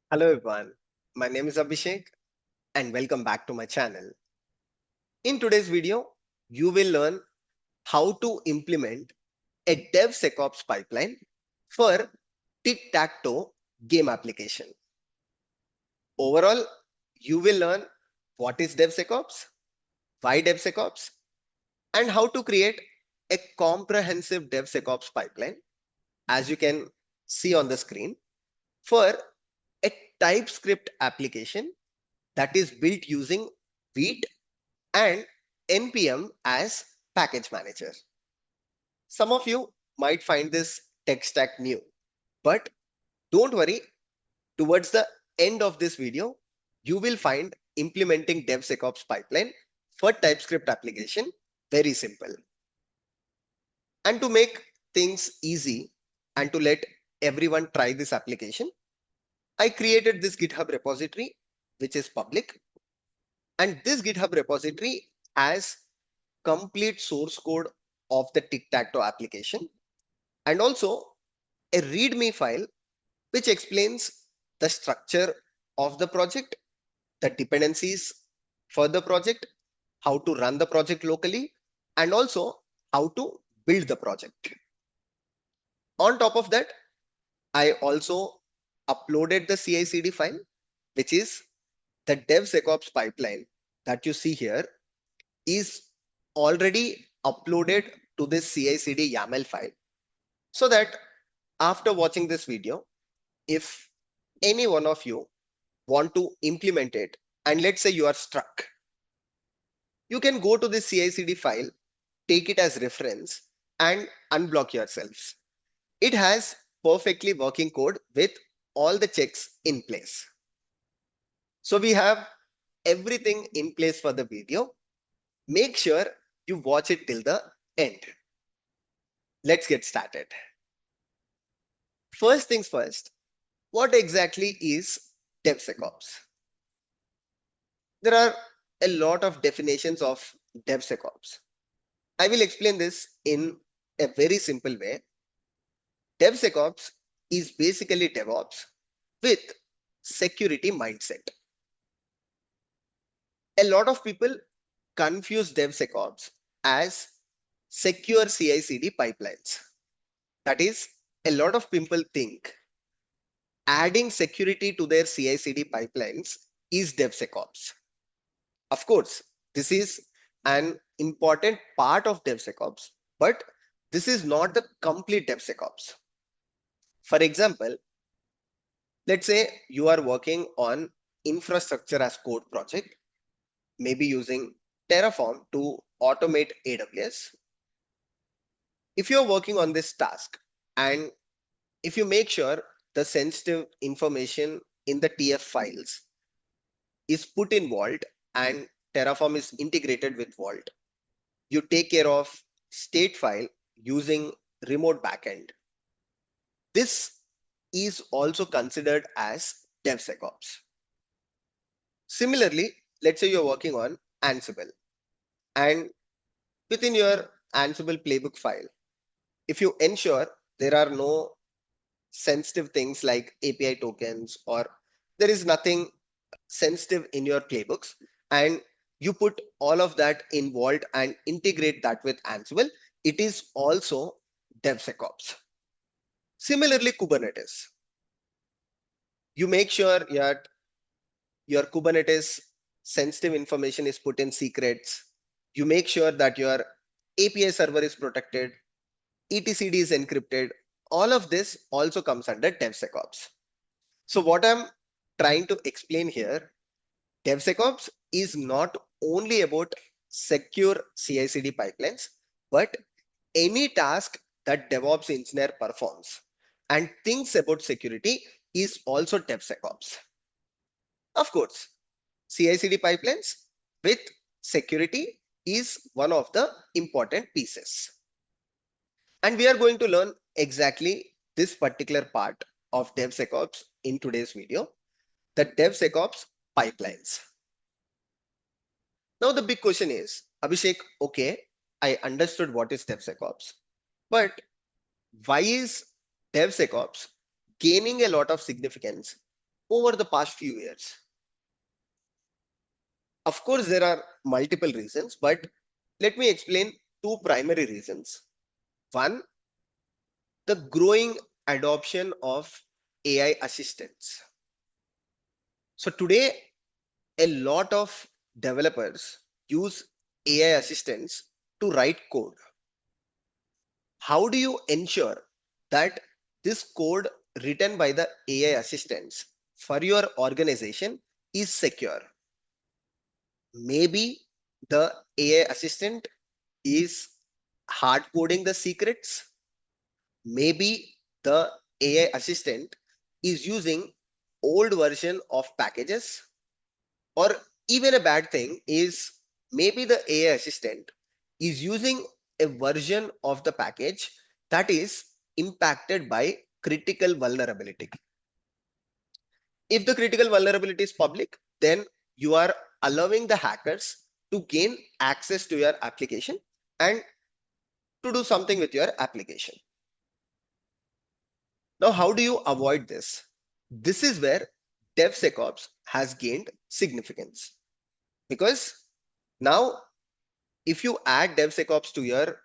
Hello everyone, my name is Abhishek and welcome back to my channel. In today's video, you will learn how to implement a DevSecOps pipeline for Tic-Tac-Toe game application. Overall, you will learn what is DevSecOps, why DevSecOps, and how to create a comprehensive DevSecOps pipeline, as you can see on the screen, for a TypeScript application that is built using Vite and npm as package manager. Some of you might find this tech stack new, but don't worry, towards the end of this video, you will find implementing DevSecOps pipeline for TypeScript application very simple. And to make things easy and to let everyone try this application, I created this GitHub repository, which is public. And this GitHub repository has complete source code of the Tic-Tac-Toe application and also a README file which explains the structure of the project, the dependencies for the project, how to run the project locally, and also how to build the project. On top of that, I also uploaded the CI/CD file, which is the DevSecOps pipeline that you see here is already uploaded to this CI/CD YAML file, so that after watching this video, if any one of you want to implement it, and let's say you are stuck, you can go to this CI/CD file, take it as reference, and unblock yourselves. It has perfectly working code with all the checks in place. So we have everything in place for the video. Make sure you watch it till the end. Let's get started. First things first, what exactly is DevSecOps? There are a lot of definitions of DevSecOps. I will explain this in a very simple way. DevSecOps is basically DevOps with security mindset. A lot of people confuse DevSecOps as secure CI/CD pipelines. That is, a lot of people think adding security to their CI/CD pipelines is DevSecOps. Of course, this is an important part of DevSecOps, but this is not the complete DevSecOps. For example, let's say you are working on infrastructure as code project, maybe using Terraform to automate AWS. If you're working on this task and if you make sure the sensitive information in the TF files is put in Vault and Terraform is integrated with Vault, you take care of state file using remote backend. This is also considered as DevSecOps. Similarly, let's say you're working on Ansible, and within your Ansible playbook file, if you ensure there are no sensitive things like API tokens or there is nothing sensitive in your playbooks, and you put all of that in Vault and integrate that with Ansible, it is also DevSecOps. Similarly, Kubernetes. You make sure that your Kubernetes sensitive information is put in secrets. You make sure that your API server is protected, etcd is encrypted. All of this also comes under DevSecOps. So what I'm trying to explain here, DevSecOps is not only about secure CI/CD pipelines, but any task that DevOps engineer performs and thinks about security is also DevSecOps. Of course, CI/CD pipelines with security is one of the important pieces. And we are going to learn exactly this particular part of DevSecOps in today's video, the DevSecOps pipelines. Now the big question is, Abhishek, okay, I understood what is DevSecOps, but why is DevSecOps gaining a lot of significance over the past few years? Of course, there are multiple reasons, but let me explain two primary reasons. One, the growing adoption of AI assistants. So today, a lot of developers use AI assistants to write code. How do you ensure that this code written by the AI assistants for your organization is secure? Maybe the AI assistant is hard coding the secrets. Maybe the AI assistant is using old version of packages, or even a bad thing is maybe the AI assistant is using a version of the package that is impacted by critical vulnerability. If the critical vulnerability is public, then you are allowing the hackers to gain access to your application and to do something with your application. Now, how do you avoid this? This is where DevSecOps has gained significance, because now if you add DevSecOps to your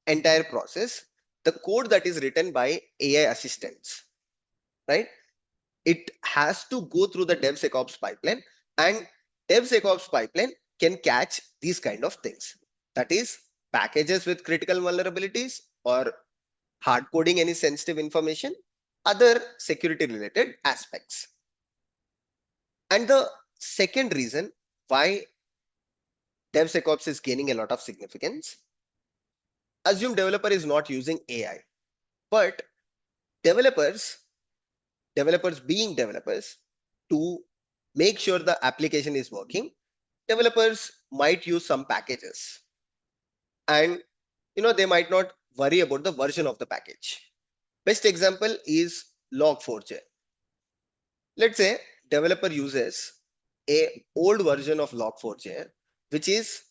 entire process, the code that is written by AI assistants, right? It has to go through the DevSecOps pipeline, and DevSecOps pipeline can catch these kind of things. That is, packages with critical vulnerabilities, or hard coding any sensitive information, other security related aspects. And the second reason why DevSecOps is gaining a lot of significance, assume developer is not using AI, but developers, developers being developers, to make sure the application is working, developers might use some packages, and they might not worry about the version of the package. Best example is Log4j. Let's say developer uses a old version of Log4j which is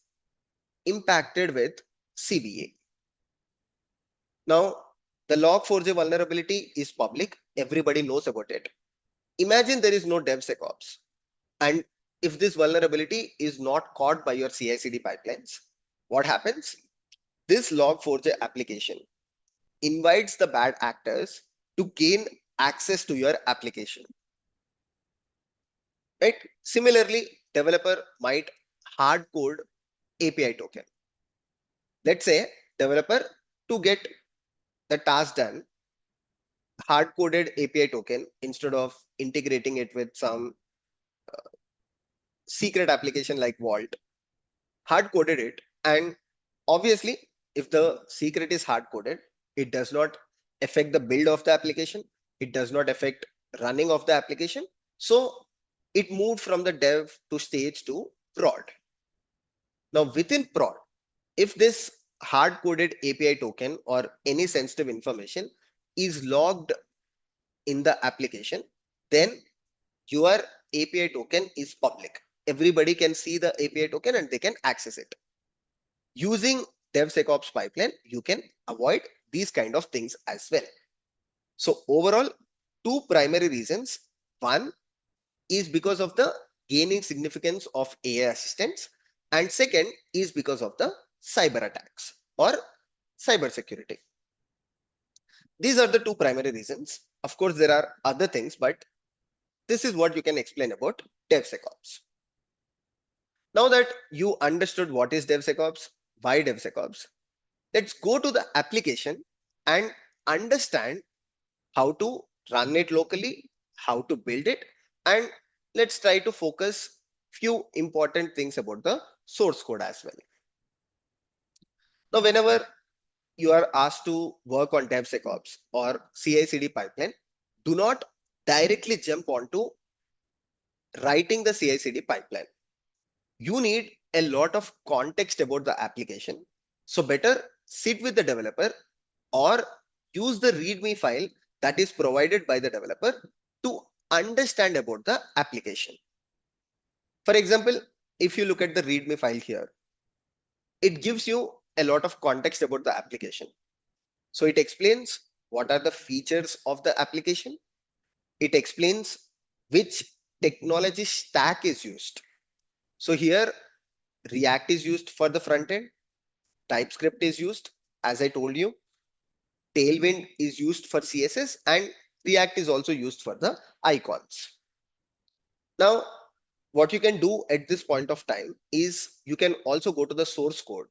impacted with CVE. Now the Log4j vulnerability is public, everybody knows about it. Imagine there is no DevSecOps, and if this vulnerability is not caught by your CI/CD pipelines, what happens? This Log4j application invites the bad actors to gain access to your application, right? Similarly, developer might hard code API token. Let's say developer, to get the task done, hard coded API token instead of integrating it with some secret application like Vault, hard coded it. And obviously, if the secret is hard coded, it does not affect the build of the application, it does not affect running of the application. So it moved from the dev to stage to prod. Now within prod, if this hard coded API token or any sensitive information is logged in the application, then your API token is public. Everybody can see the API token and they can access it. Using DevSecOps pipeline, you can avoid these kind of things as well. So overall, two primary reasons. One is because of the gaining significance of AI assistants, and second is because of the cyber attacks or cyber security. These are the two primary reasons. Of course, there are other things, but this is what you can explain about DevSecOps. Now that you understood what is DevSecOps, why DevSecOps, let's go to the application and understand how to run it locally, how to build it, and let's try to focus few important things about the source code as well. Now, whenever you are asked to work on DevSecOps or CI/CD pipeline, do not directly jump onto writing the CI/CD pipeline. You need a lot of context about the application. So better sit with the developer or use the README file that is provided by the developer to understand about the application. For example, if you look at the README file here, it gives you a lot of context about the application. So it explains what are the features of the application. It explains which technology stack is used. So here React is used for the front end, TypeScript is used, as I told you, Tailwind is used for CSS, and React is also used for the icons. Now, what you can do at this point of time is you can also go to the source code,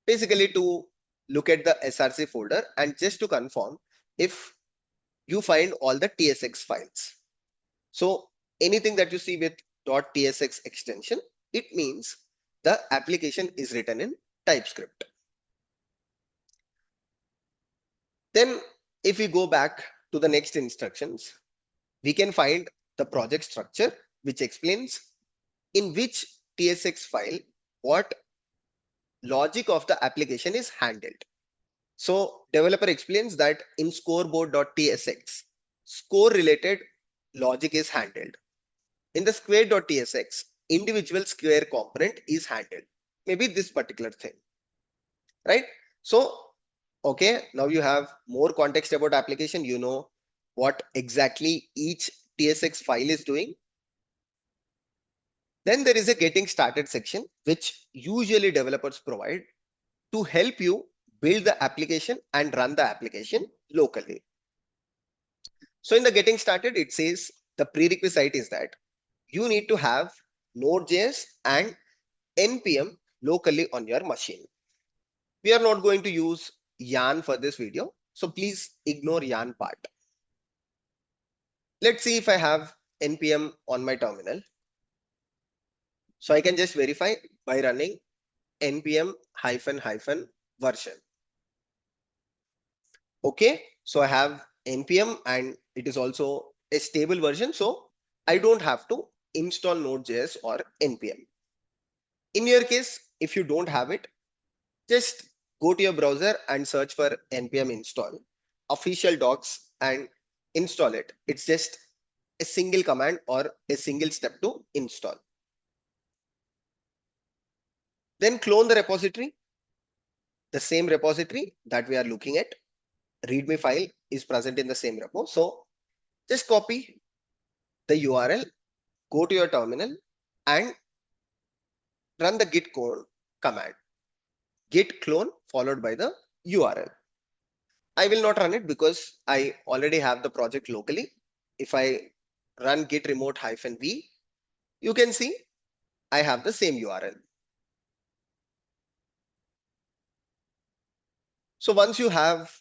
basically to look at the SRC folder and just to confirm if you find all the TSX files. So anything that you see with .tsx extension, it means the application is written in TypeScript. Then if we go back to the next instructions, we can find the project structure, which explains in which TSX file what logic of the application is handled. So developer explains that in scoreboard.tsx, score related logic is handled. In the square.tsx, individual square component is handled. Maybe this particular thing, right? So, okay, now you have more context about application. You know what exactly each TSX file is doing. Then there is a getting started section, which usually developers provide to help you build the application and run the application locally. So in the getting started, it says the prerequisite is that you need to have Node.js and npm locally on your machine. We are not going to use yarn for this video, so please ignore yarn part. Let's see if I have npm on my terminal. So I can just verify by running npm -- version. Okay, so I have npm and it is also a stable version, so I don't have to install Node.js or npm. In your case, if you don't have it, just go to your browser and search for npm install official docs and install it. It's just a single command or a single step to install. Then clone the repository, the same repository that we are looking at. README file is present in the same repo. So just copy the URL, go to your terminal and run the git clone command. Git clone followed by the URL. I will not run it because I already have the project locally. If I run git remote -v, you can see I have the same URL. So once you have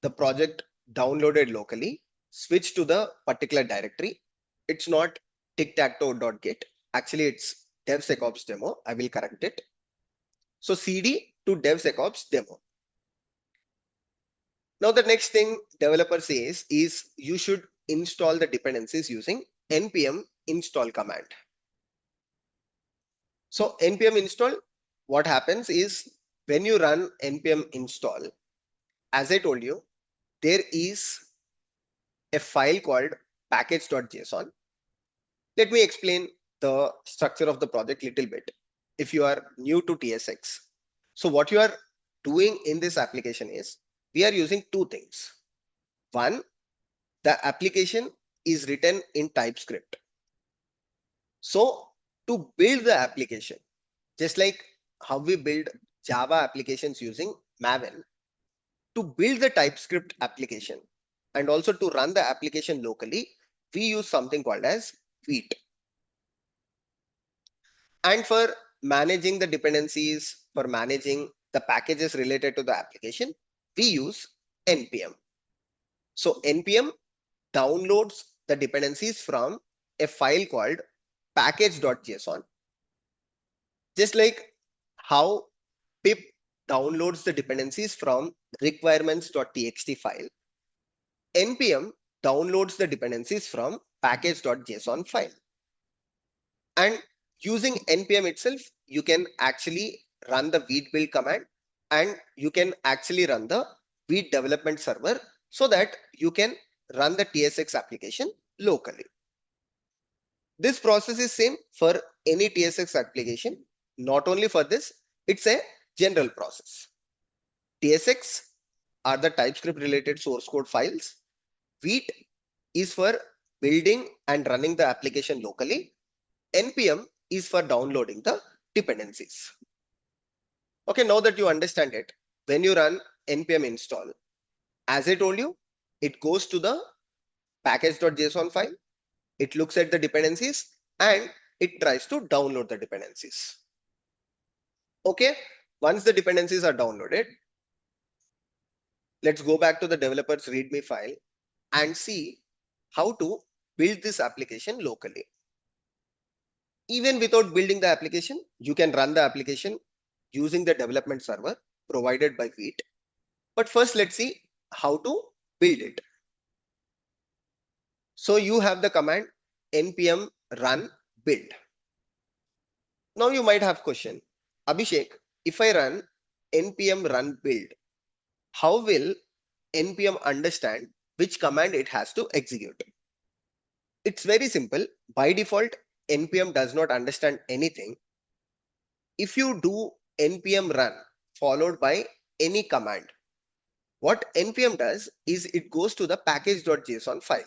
the project downloaded locally, switch to the particular directory. It's not tictactoe.git. Actually, it's DevSecOps demo. I will correct it. So CD to DevSecOps demo. Now the next thing developer says is you should install the dependencies using npm install command. So npm install, what happens is when you run npm install, as I told you, there is a file called package.json. Let me explain the structure of the project little bit if you are new to TSX. So what you are doing in this application is we are using two things. One, the application is written in TypeScript. So to build the application, just like how we build Java applications using Maven, to build the TypeScript application and also to run the application locally, we use something called as Vite. And for managing the dependencies, for managing the packages related to the application, we use npm. So npm downloads the dependencies from a file called package.json. Just like how pip downloads the dependencies from requirements.txt file, npm downloads the dependencies from package.json file. And using npm itself, you can actually run the Vite build command and you can actually run the Vite development server so that you can run the TSX application locally. This process is same for any TSX application. Not only for this, it's a general process. TSX are the TypeScript related source code files. Vite is for building and running the application locally. npm is for downloading the dependencies. Okay, now that you understand it, when you run npm install, as I told you, it goes to the package.json file, it looks at the dependencies and it tries to download the dependencies. Okay, once the dependencies are downloaded, let's go back to the developer's README file and see how to build this application locally. Even without building the application, you can run the application using the development server provided by Vite. But first, let's see how to build it. So you have the command npm run build. Now you might have question, Abhishek, if I run npm run build, how will npm understand which command it has to execute? It's very simple. By default, npm does not understand anything. If you do npm run followed by any command, what npm does is it goes to the package.json file.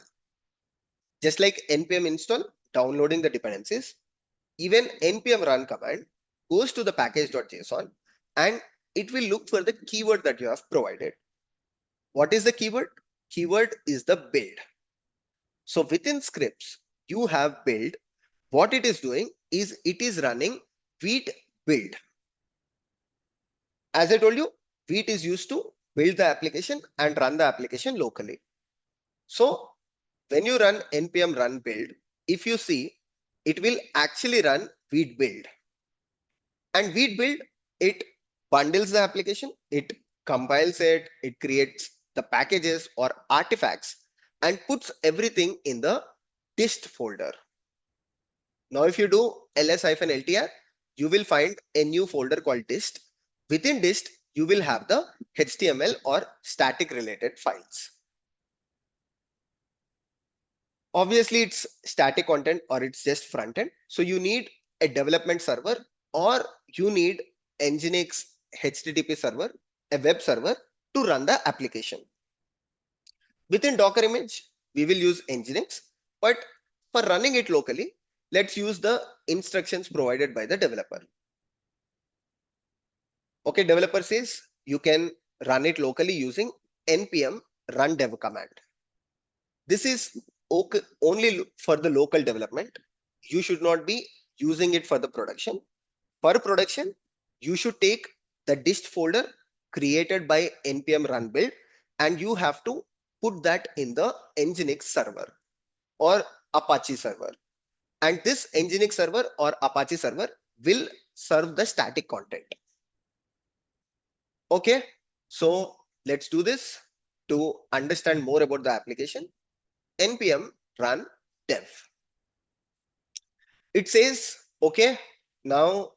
Just like npm install downloading the dependencies, even npm run command goes to the package.json and it will look for the keyword that you have provided. What is the keyword? Keyword is the build. So within scripts, you have build. What it is doing is it is running Vite build. As I told you, Vite is used to build the application and run the application locally. So when you run npm run build, if you see, it will actually run Vite build. And Vite build, it bundles the application, it compiles it, it creates the packages or artifacts and puts everything in the dist folder. Now, if you do ls-ltr, you will find a new folder called dist. Within dist, you will have the HTML or static related files. Obviously, it's static content or it's just front end. So you need a development server or you need Nginx HTTP server, a web server to run the application. Within Docker image, we will use Nginx, but for running it locally, let's use the instructions provided by the developer. Okay, developer says you can run it locally using npm run dev command. This is okay only for the local development. You should not be using it for the production. For production, you should take the dist folder created by npm run build and you have to put that in the Nginx server or Apache server. And this Nginx server or Apache server will serve the static content. Okay, so let's do this. To understand more about the application, npm run dev. It says, okay, now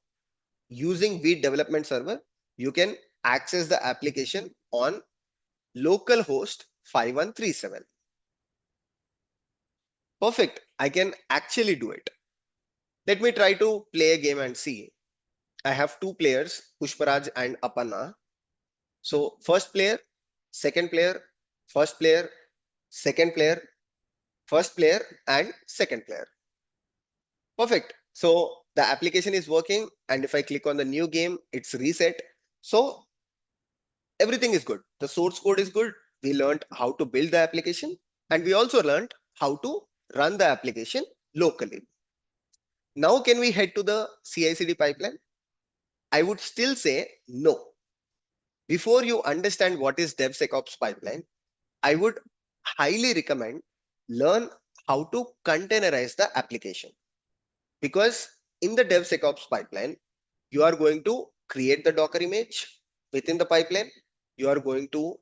using Vite development server, you can access the application on localhost 5137. Perfect. I can actually do it. Let me try to play a game and see. I have two players, Pushparaj and Aparna. So first player, second player, first player, second player, first player, and second player. Perfect. So the application is working, and if I click on the new game, it's reset. So everything is good. The source code is good. We learned how to build the application, and we also learned how to run the application locally. Now, can we head to the CI/CD pipeline? I would still say no. Before you understand what is DevSecOps pipeline, I would highly recommend learn how to containerize the application. Because in the DevSecOps pipeline, you are going to create the Docker image within the pipeline. You are going to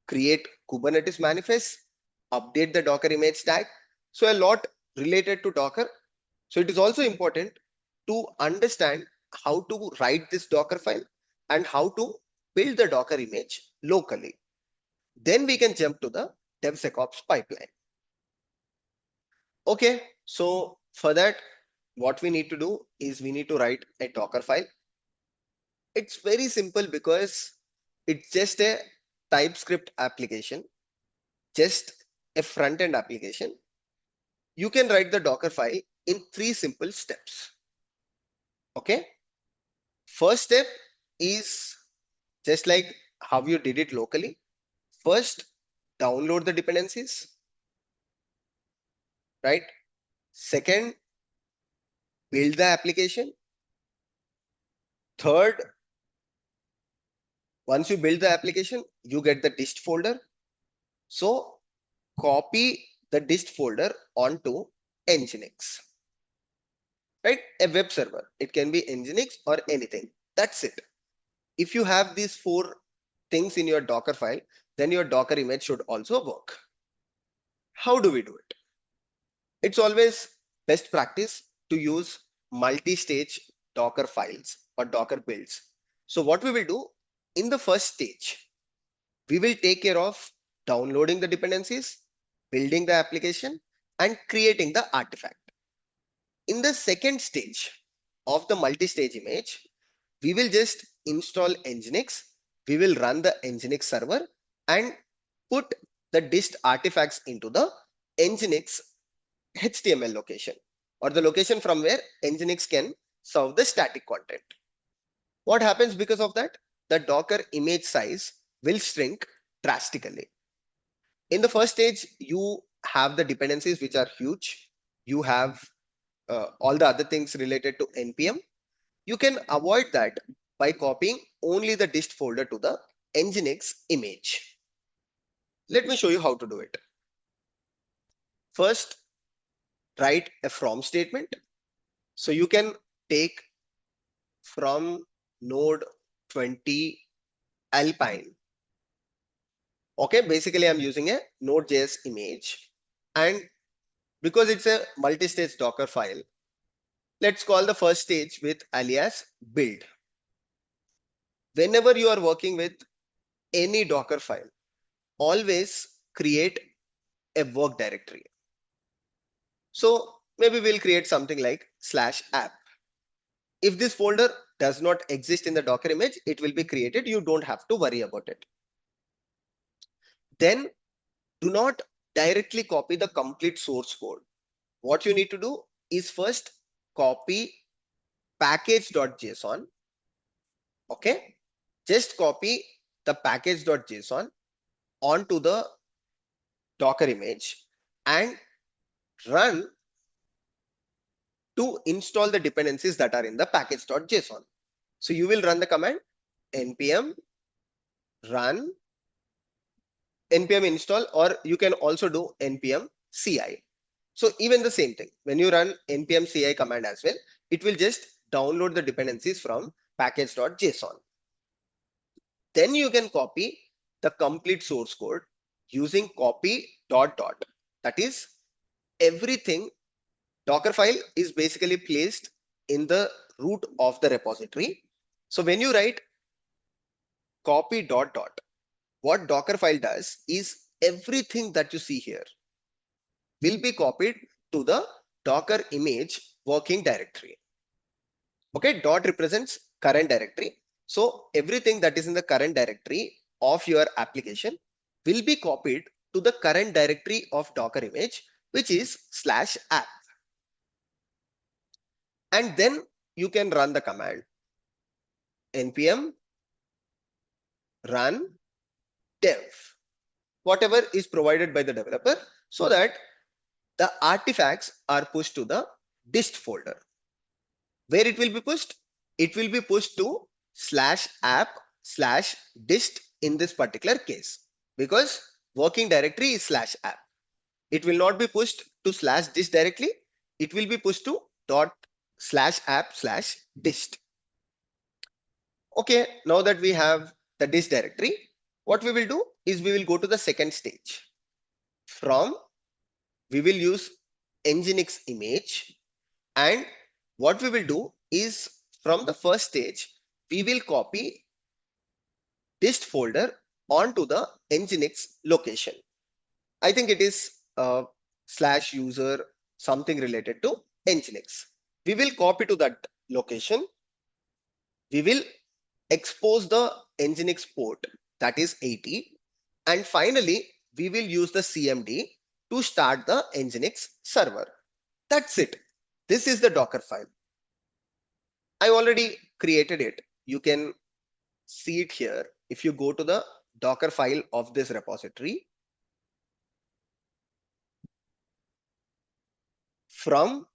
create Kubernetes manifest, update the Docker image tag. So a lot related to Docker. So it is also important to understand how to write this Docker file and how to build the Docker image locally. Then we can jump to the DevSecOps pipeline. Okay, so for that, what we need to do is we need to write a Docker file. It's very simple because it's just a TypeScript application, just a front-end application. you can write the Docker file in 3 simple steps. Okay. First step is just like how you did it locally. First, download the dependencies, right? Second, build the application. Third, once you build the application, you get the dist folder. So copy the dist folder onto Nginx, right? A web server. It can be Nginx or anything. That's it. If you have these 4 things in your Docker file, then your Docker image should also work. How do we do it? It's always best practice to use multi-stage Docker files or Docker builds. So what we will do in the first stage, we will take care of downloading the dependencies, building the application, and creating the artifact. In the second stage of the multi-stage image, we will just install Nginx. We will run the Nginx server and put the dist artifacts into the Nginx HTML location, or the location from where Nginx can serve the static content. What happens because of that? The Docker image size will shrink drastically. In the first stage, you have the dependencies which are huge. You have all the other things related to npm. You can avoid that by copying only the dist folder to the Nginx image. Let me show you how to do it. First, write a from statement. So you can take from node 20 alpine. Okay, basically I'm using a node.js image, and because it's a multi-stage Docker file, let's call the first stage with alias build. Whenever you are working with any Docker file, always create a work directory. So maybe we'll create something like /app. If this folder does not exist in the Docker image, it will be created. You don't have to worry about it. Then do not directly copy the complete source code. What you need to do is first copy package.json. Okay, just copy the package.json onto the Docker image and run to install the dependencies that are in the package.json. So you will run the command npm run npm install, or you can also do npm ci. So even the same thing, when you run npm ci command as well, it will just download the dependencies from package.json. Then you can copy the complete source code using copy dot dot. That is, everything Dockerfile is basically placed in the root of the repository. So when you write copy dot dot, what Dockerfile does is everything that you see here will be copied to the Docker image working directory. Okay, dot represents current directory. So everything that is in the current directory of your application will be copied to the current directory of Docker image, which is /app. And then you can run the command npm run dev, whatever is provided by the developer, so that the artifacts are pushed to the dist folder. Where it will be pushed? It will be pushed to /app/dist in this particular case, because working directory is /app. It will not be pushed to /dist directly. It will be pushed to ./app/dist. Okay, now that we have the dist directory, what we will do is we will go to the second stage. From, we will use Nginx image, and what we will do is from the first stage, we will copy dist folder onto the Nginx location. I think it is /user something related to Nginx. We will copy to that location. We will expose the Nginx port, that is 80. And finally, we will use the CMD to start the Nginx server. That's it. This is the Docker file. I already created it. You can see it here. If you go to the Docker file of this repository, from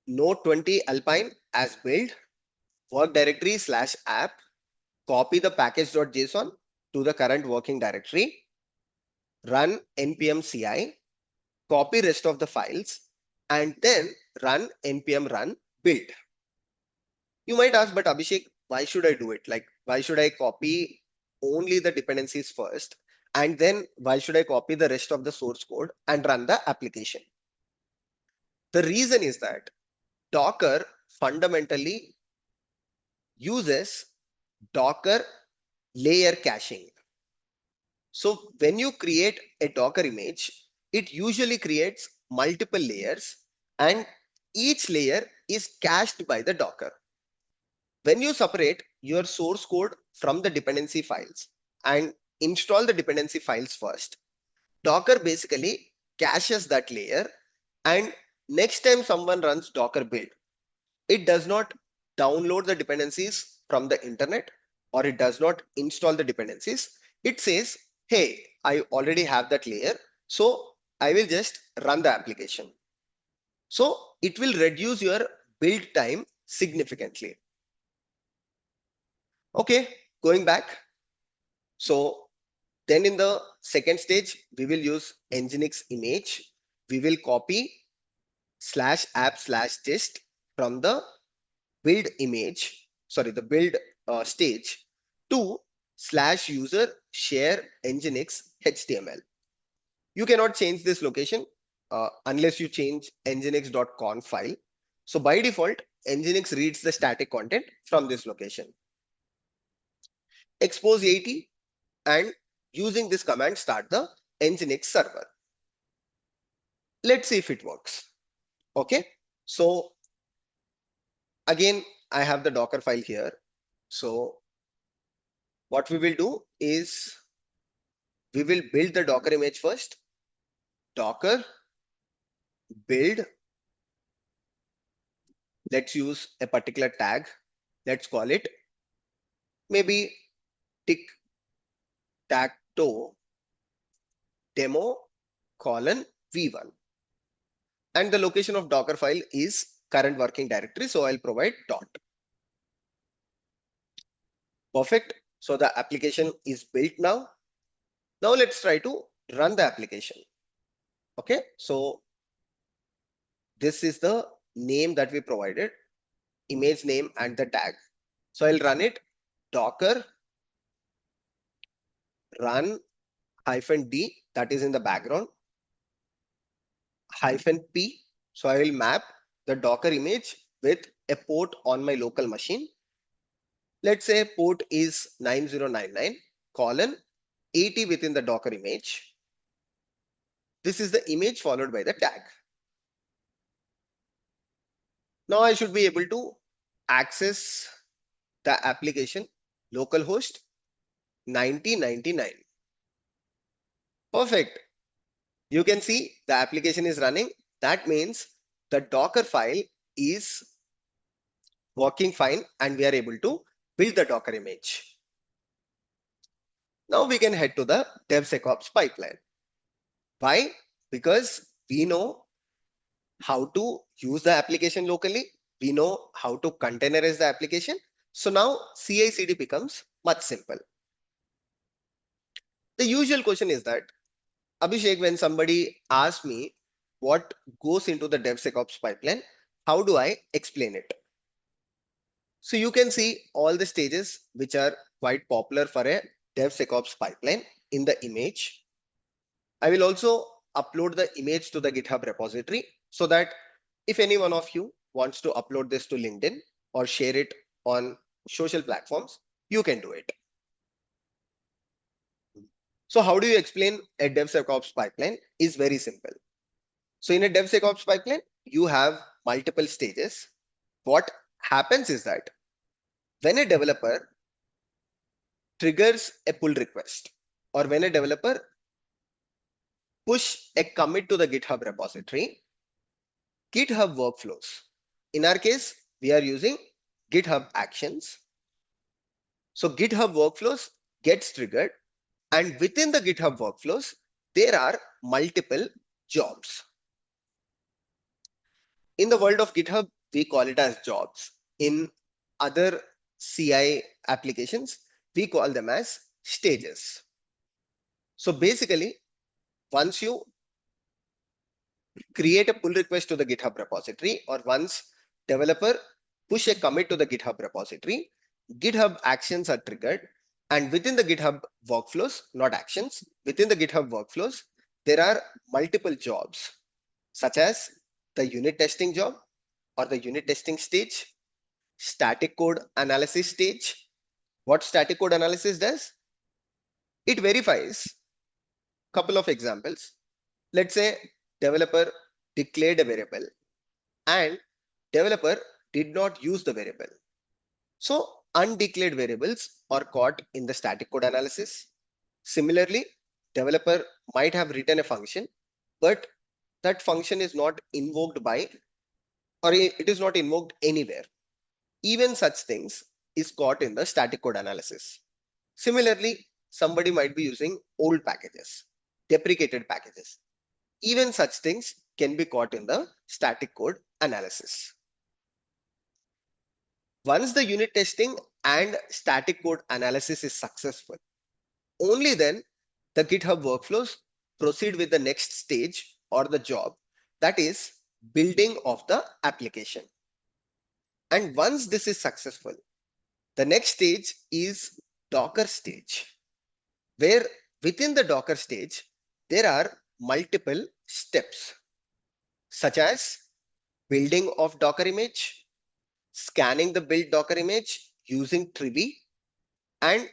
node 20 Alpine as build, work directory /app, copy the package.json to the current working directory, run npm ci, copy rest of the files, and then run npm run build. You might ask, but Abhishek, why should I do it? Like, why should I copy only the dependencies first? And then why should I copy the rest of the source code and run the application? The reason is that Docker fundamentally uses Docker layer caching. So when you create a Docker image, it usually creates multiple layers and each layer is cached by the Docker. When you separate your source code from the dependency files and install the dependency files first, Docker basically caches that layer, and next time someone runs Docker build, it does not download the dependencies from the internet or it does not install the dependencies. It says, hey, I already have that layer, so I will just run the application. So it will reduce your build time significantly. Okay, going back. So then in the second stage, we will use Nginx image. We will copy /app/test from the build image, sorry, the build stage to /user share Nginx HTML. You cannot change this location unless you change nginx.conf file. So by default, Nginx reads the static content from this location. Expose 80 and using this command start the Nginx server. Let's see if it works. Okay, so again, I have the Docker file here. So what we will do is we will build the Docker image first. Docker build. Let's use a particular tag. Let's call it maybe Tiktactoe demo v1. And the location of Docker file is current working directory. So I'll provide dot. Perfect. So the application is built now. Now let's try to run the application. Okay. So this is the name that we provided, image name and the tag. So I'll run it Docker run -d, that is in the background, -p. So I will map the Docker image with a port on my local machine. Let's say port is 9099 colon 80 within the Docker image. This is the image followed by the tag. Now I should be able to access the application localhost 9099. Perfect. You can see the application is running. That means the Docker file is working fine and we are able to build the Docker image. Now we can head to the DevSecOps pipeline. Why? Because we know how to use the application locally. We know how to containerize the application. So now CI/CD becomes much simple. The usual question is that, Abhishek, when somebody asks me what goes into the DevSecOps pipeline, how do I explain it? So you can see all the stages which are quite popular for a DevSecOps pipeline in the image. I will also upload the image to the GitHub repository so that if any one of you wants to upload this to LinkedIn or share it on social platforms, you can do it. So how do you explain a DevSecOps pipeline? Is very simple. So in a DevSecOps pipeline, you have multiple stages. What happens is that when a developer triggers a pull request or when a developer push a commit to the GitHub repository, GitHub workflows. In our case, we are using GitHub Actions. So GitHub workflows gets triggered, and within the GitHub workflows, there are multiple jobs. In the world of GitHub, we call it as jobs. In other CI applications, we call them as stages. So basically, once you create a pull request to the GitHub repository, or once developer push a commit to the GitHub repository, GitHub actions are triggered. And within the GitHub workflows, not actions, within the GitHub workflows, there are multiple jobs, such as the unit testing job or the unit testing stage, static code analysis stage. What static code analysis does? It verifies. Couple of examples. Let's say developer declared a variable and developer did not use the variable. So undeclared variables are caught in the static code analysis. Similarly, developer might have written a function, but that function is not invoked by, or it is not invoked anywhere. Even such things is caught in the static code analysis. Similarly, somebody might be using old packages, deprecated packages. Even such things can be caught in the static code analysis. Once the unit testing and static code analysis is successful, only then the GitHub workflows proceed with the next stage or the job, that is building of the application. And once this is successful, the next stage is Docker stage, where within the Docker stage, there are multiple steps, such as building of Docker image, scanning the build Docker image using Trivy, and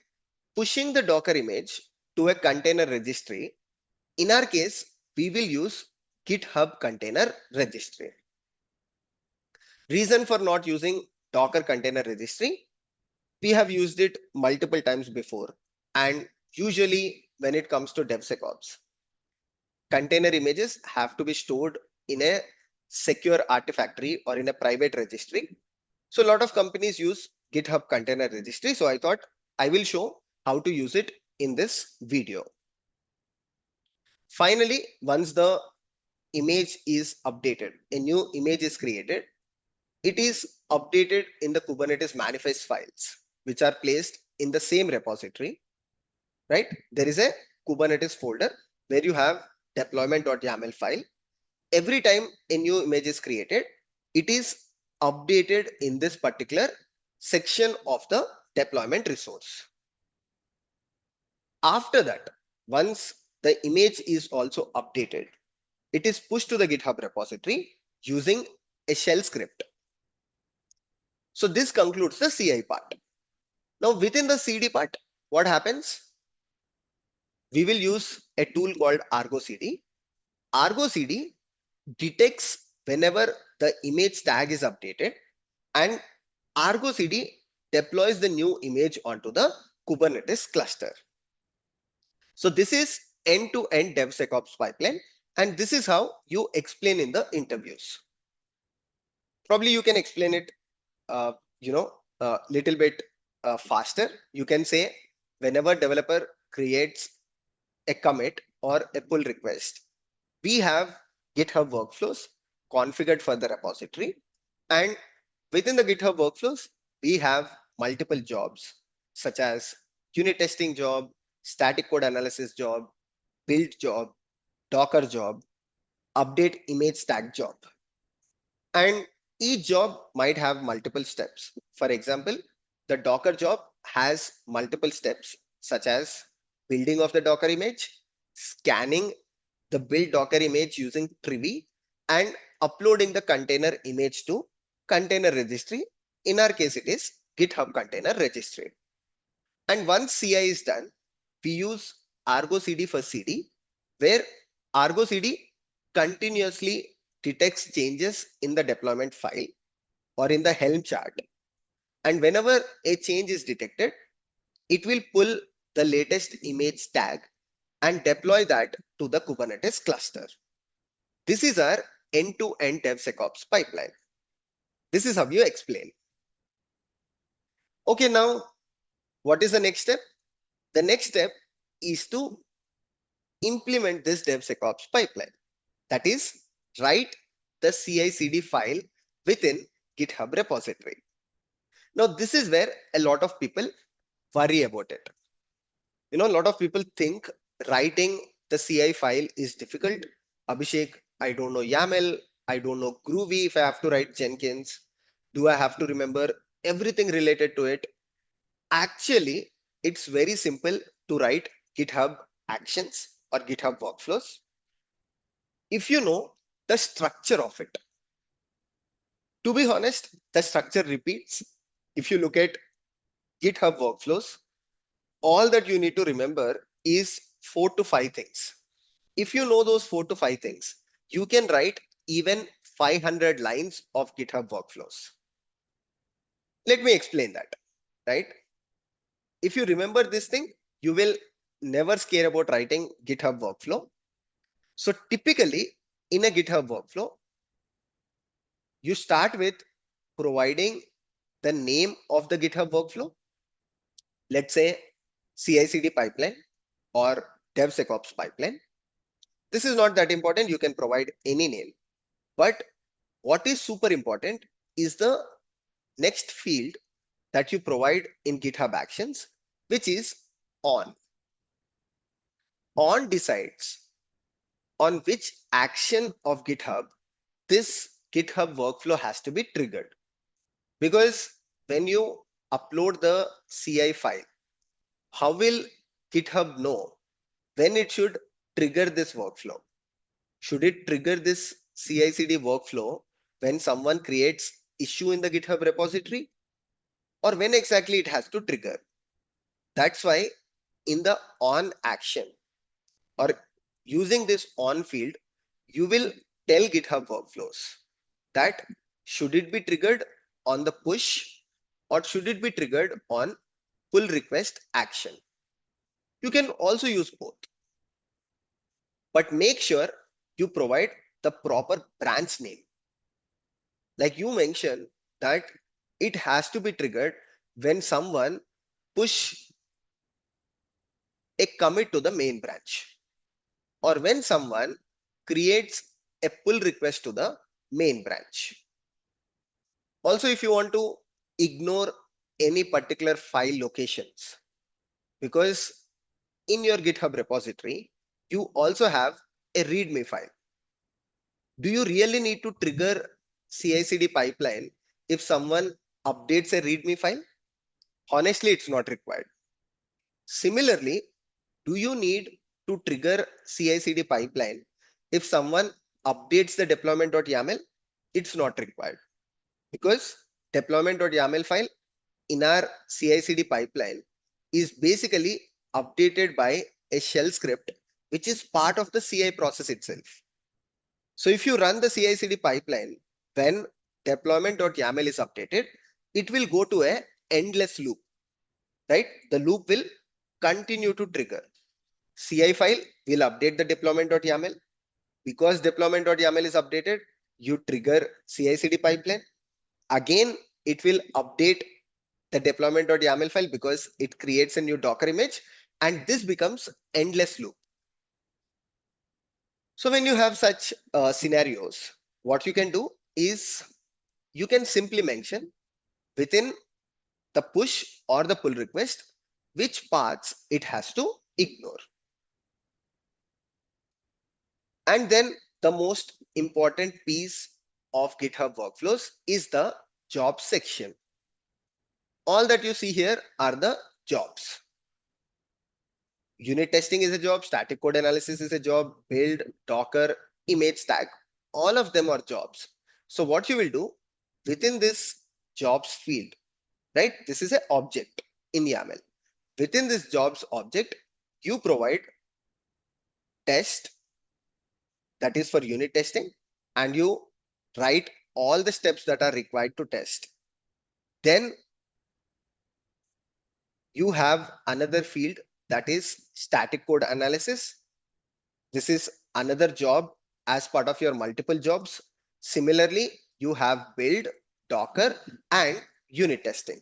pushing the Docker image to a container registry. In our case, we will use GitHub container registry. Reason for not using Docker container registry, we have used it multiple times before. And usually when it comes to DevSecOps, container images have to be stored in a secure artifactory or in a private registry. So a lot of companies use GitHub container registry. So I thought I will show how to use it in this video. Finally, once the image is updated, a new image is created, it is updated in the Kubernetes manifest files, which are placed in the same repository, right? There is a Kubernetes folder where you have deployment.yaml file. Every time a new image is created, it is updated in this particular section of the deployment resource. After that, once the image is also updated, it is pushed to the GitHub repository using a shell script. So this concludes the CI part. Now within the CD part, what happens? We will use a tool called Argo CD. Argo CD detects whenever the image tag is updated, and Argo CD deploys the new image onto the Kubernetes cluster. So this is end-to-end DevSecOps pipeline, and this is how you explain in the interviews. Probably you can explain it, little bit faster. You can say whenever developer creates a commit or a pull request, we have GitHub workflows configured for the repository, and within the GitHub workflows, we have multiple jobs such as unit testing job, static code analysis job, build job, Docker job, update image tag job. And each job might have multiple steps. For example, the Docker job has multiple steps, such as building of the Docker image, scanning the build Docker image using Trivy, and uploading the container image to container registry. In our case, it is GitHub container registry. And once CI is done, we use Argo CD for CD, where Argo CD continuously detects changes in the deployment file or in the Helm chart. And whenever a change is detected, it will pull the latest image tag and deploy that to the Kubernetes cluster. This is our end-to-end DevSecOps pipeline. This is how you explain. Okay, now what is the next step? The next step is to implement this DevSecOps pipeline. That is, write the CI/CD file within GitHub repository. Now, this is where a lot of people worry about it. A lot of people think writing the CI file is difficult. Abhishek, I don't know YAML. I don't know Groovy if I have to write Jenkins. Do I have to remember everything related to it? Actually, it's very simple to write GitHub Actions or GitHub workflows if you know the structure of it. To be honest, the structure repeats. If you look at GitHub workflows, all that you need to remember is 4 to 5 things. If you know those 4 to 5 things, you can write even 500 lines of GitHub workflows. Let me explain that, right? If you remember this thing, you will never scare about writing GitHub workflow. So typically in a GitHub workflow, you start with providing the name of the GitHub workflow. Let's say CI/CD pipeline or DevSecOps pipeline. This is not that important. You can provide any name. But what is super important is the next field that you provide in GitHub Actions, which is on. On decides on which action of GitHub this GitHub workflow has to be triggered. Because when you upload the CI file, how will GitHub know when it should trigger this workflow? Should it trigger this CI/CD workflow when someone creates issue in the GitHub repository? Or when exactly it has to trigger? That's why in the on action or using this on field, you will tell GitHub workflows that should it be triggered on the push or should it be triggered on pull request action. You can also use both, but make sure you provide the proper branch name. Like you mentioned that it has to be triggered when someone push a commit to the main branch or when someone creates a pull request to the main branch. Also, if you want to ignore any particular file locations, because in your GitHub repository, you also have a README file. Do you really need to trigger CI/CD pipeline if someone updates a README file? Honestly, it's not required. Similarly, do you need to trigger CI/CD pipeline if someone updates the deployment.yaml? It's not required because deployment.yaml file in our CI/CD pipeline is basically updated by a shell script, which is part of the CI process itself. So if you run the CI/CD pipeline, when deployment.yaml is updated, it will go to a endless loop, right? The loop will continue to trigger. CI file will update the deployment.yaml. Because deployment.yaml is updated, you trigger CI/CD pipeline. Again, it will update the deployment.yaml file because it creates a new Docker image, and this becomes endless loop. So when you have such scenarios, what you can do is you can simply mention within the push or the pull request which paths it has to ignore. And then the most important piece of GitHub workflows is the job section. All that you see here are the jobs. Unit testing is a job, static code analysis is a job, build, Docker, image stack, all of them are jobs. So what you will do within this jobs field, right? This is an object in YAML. Within this jobs object, you provide test, that is for unit testing, and you write all the steps that are required to test. Then you have another field that is static code analysis. This is another job as part of your multiple jobs. Similarly, you have build, Docker, and unit testing.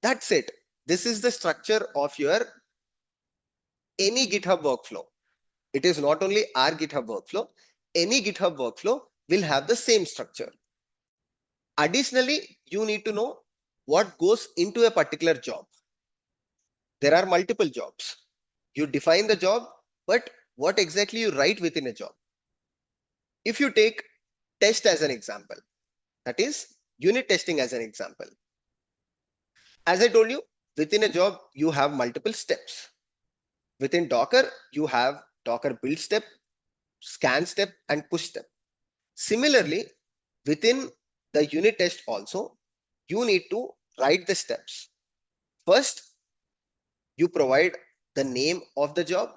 That's it. This is the structure of your any GitHub workflow. It is not only our GitHub workflow, any GitHub workflow will have the same structure. Additionally, you need to know what goes into a particular job. There are multiple jobs. You define the job, but what exactly you write within a job? If you take test as an example, that is unit testing as an example. As I told you, within a job, you have multiple steps. Within Docker, you have Docker build step, scan step, and push step. Similarly, within the unit test also, you need to write the steps. First, you provide the name of the job,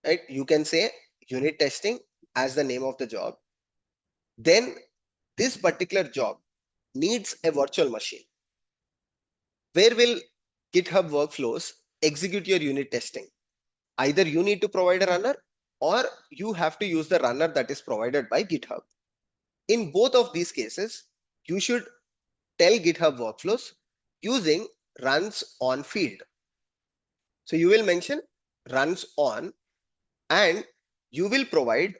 right? You can say unit testing as the name of the job. Then this particular job needs a virtual machine. Where will GitHub workflows execute your unit testing? Either you need to provide a runner or you have to use the runner that is provided by GitHub. In both of these cases, you should tell GitHub workflows using runs on field. So you will mention runs on and you will provide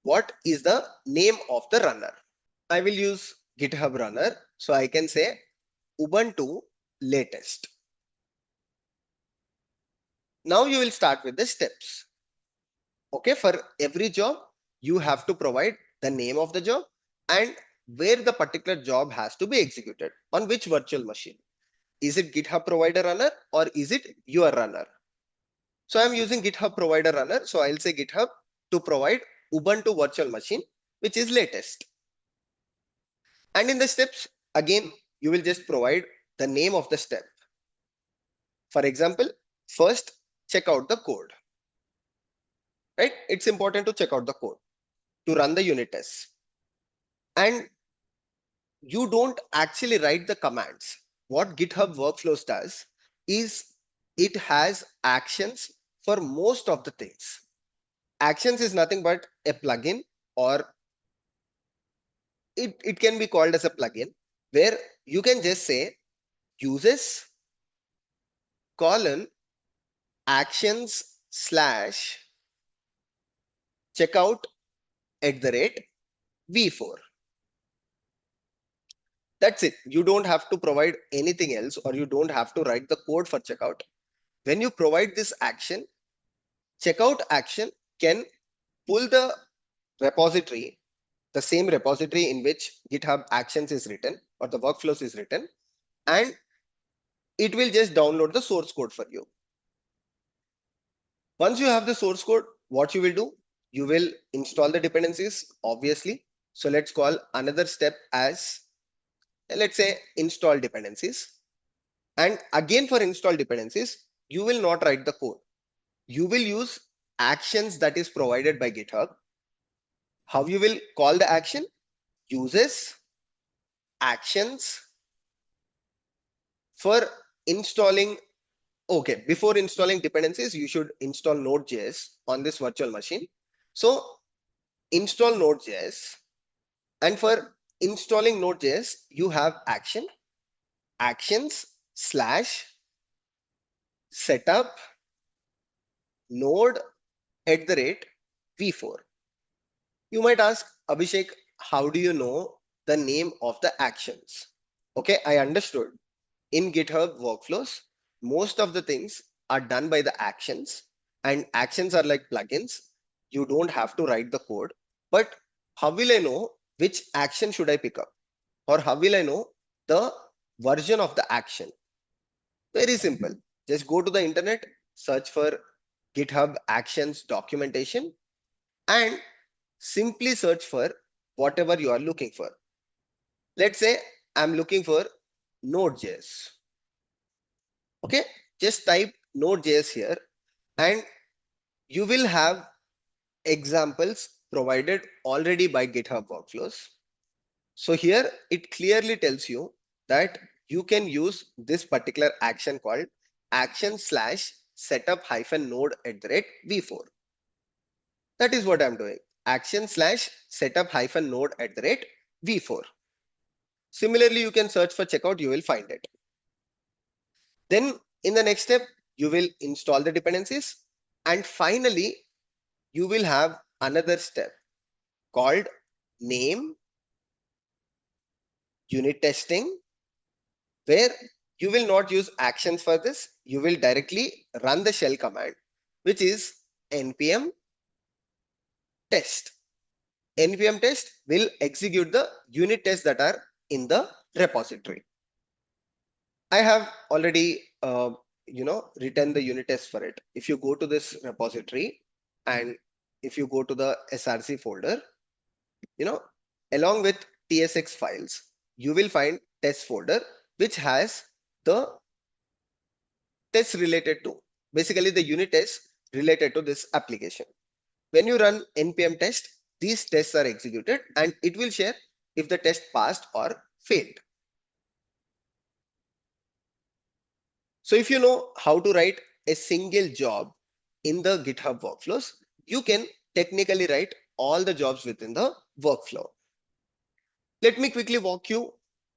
what is the name of the runner. I will use GitHub runner. So I can say Ubuntu latest. Now you will start with the steps. Okay, for every job, you have to provide the name of the job and where the particular job has to be executed, on which virtual machine. Is it GitHub provider runner or is it your runner? So I'm using GitHub provider runner. So I'll say GitHub to provide Ubuntu virtual machine, which is latest. And in the steps, again, you will just provide the name of the step. For example, first check out the code, right? It's important to check out the code to run the unit tests. And you don't actually write the commands. What GitHub Workflows does is it has actions for most of the things. Actions is nothing but a plugin, or it can be called as a plugin where you can just say uses colon actions slash checkout at the rate v4. That's it. You don't have to provide anything else, or you don't have to write the code for checkout. When you provide this action, checkout action can pull the repository, the same repository in which GitHub Actions is written or the workflows is written, and it will just download the source code for you. Once you have the source code, what you will do? You will install the dependencies, obviously. So let's call another step as, let's say, install dependencies. And again, for install dependencies, you will not write the code. You will use actions that is provided by GitHub. How you will call the action? Uses actions for installing. Okay, before installing dependencies, you should install Node.js on this virtual machine. So install Node.js, and for installing Node.js, you have actions slash setup node at the rate v4. You might ask, Abhishek, how do you know the name of the actions? Okay, I understood. In GitHub workflows, most of the things are done by the actions, and actions are like plugins. You don't have to write the code. But how will I know which action should I pick up? Or how will I know the version of the action? Very simple. Just go to the internet, search for GitHub Actions documentation, and simply search for whatever you are looking for. Let's say I'm looking for Node.js. Okay, just type Node.js here and you will have examples provided already by GitHub Workflows. So here it clearly tells you that you can use this particular action called action/setup-node@v4. That is what I'm doing. Action/setup-node@v4. Similarly, you can search for checkout, you will find it. Then in the next step, you will install the dependencies. And finally, you will have another step called name unit testing, where you will not use actions for this. You will directly run the shell command, which is npm test. Npm test will execute the unit tests that are in the repository. I have already written the unit test for it. If you go to this repository and if you go to the src folder, along with tsx files, you will find test folder, which has the tests related to, basically the unit tests related to this application. When you run npm test, these tests are executed and it will share if the test passed or failed. So if you know how to write a single job in the GitHub workflows, you can technically write all the jobs within the workflow. Let me quickly walk you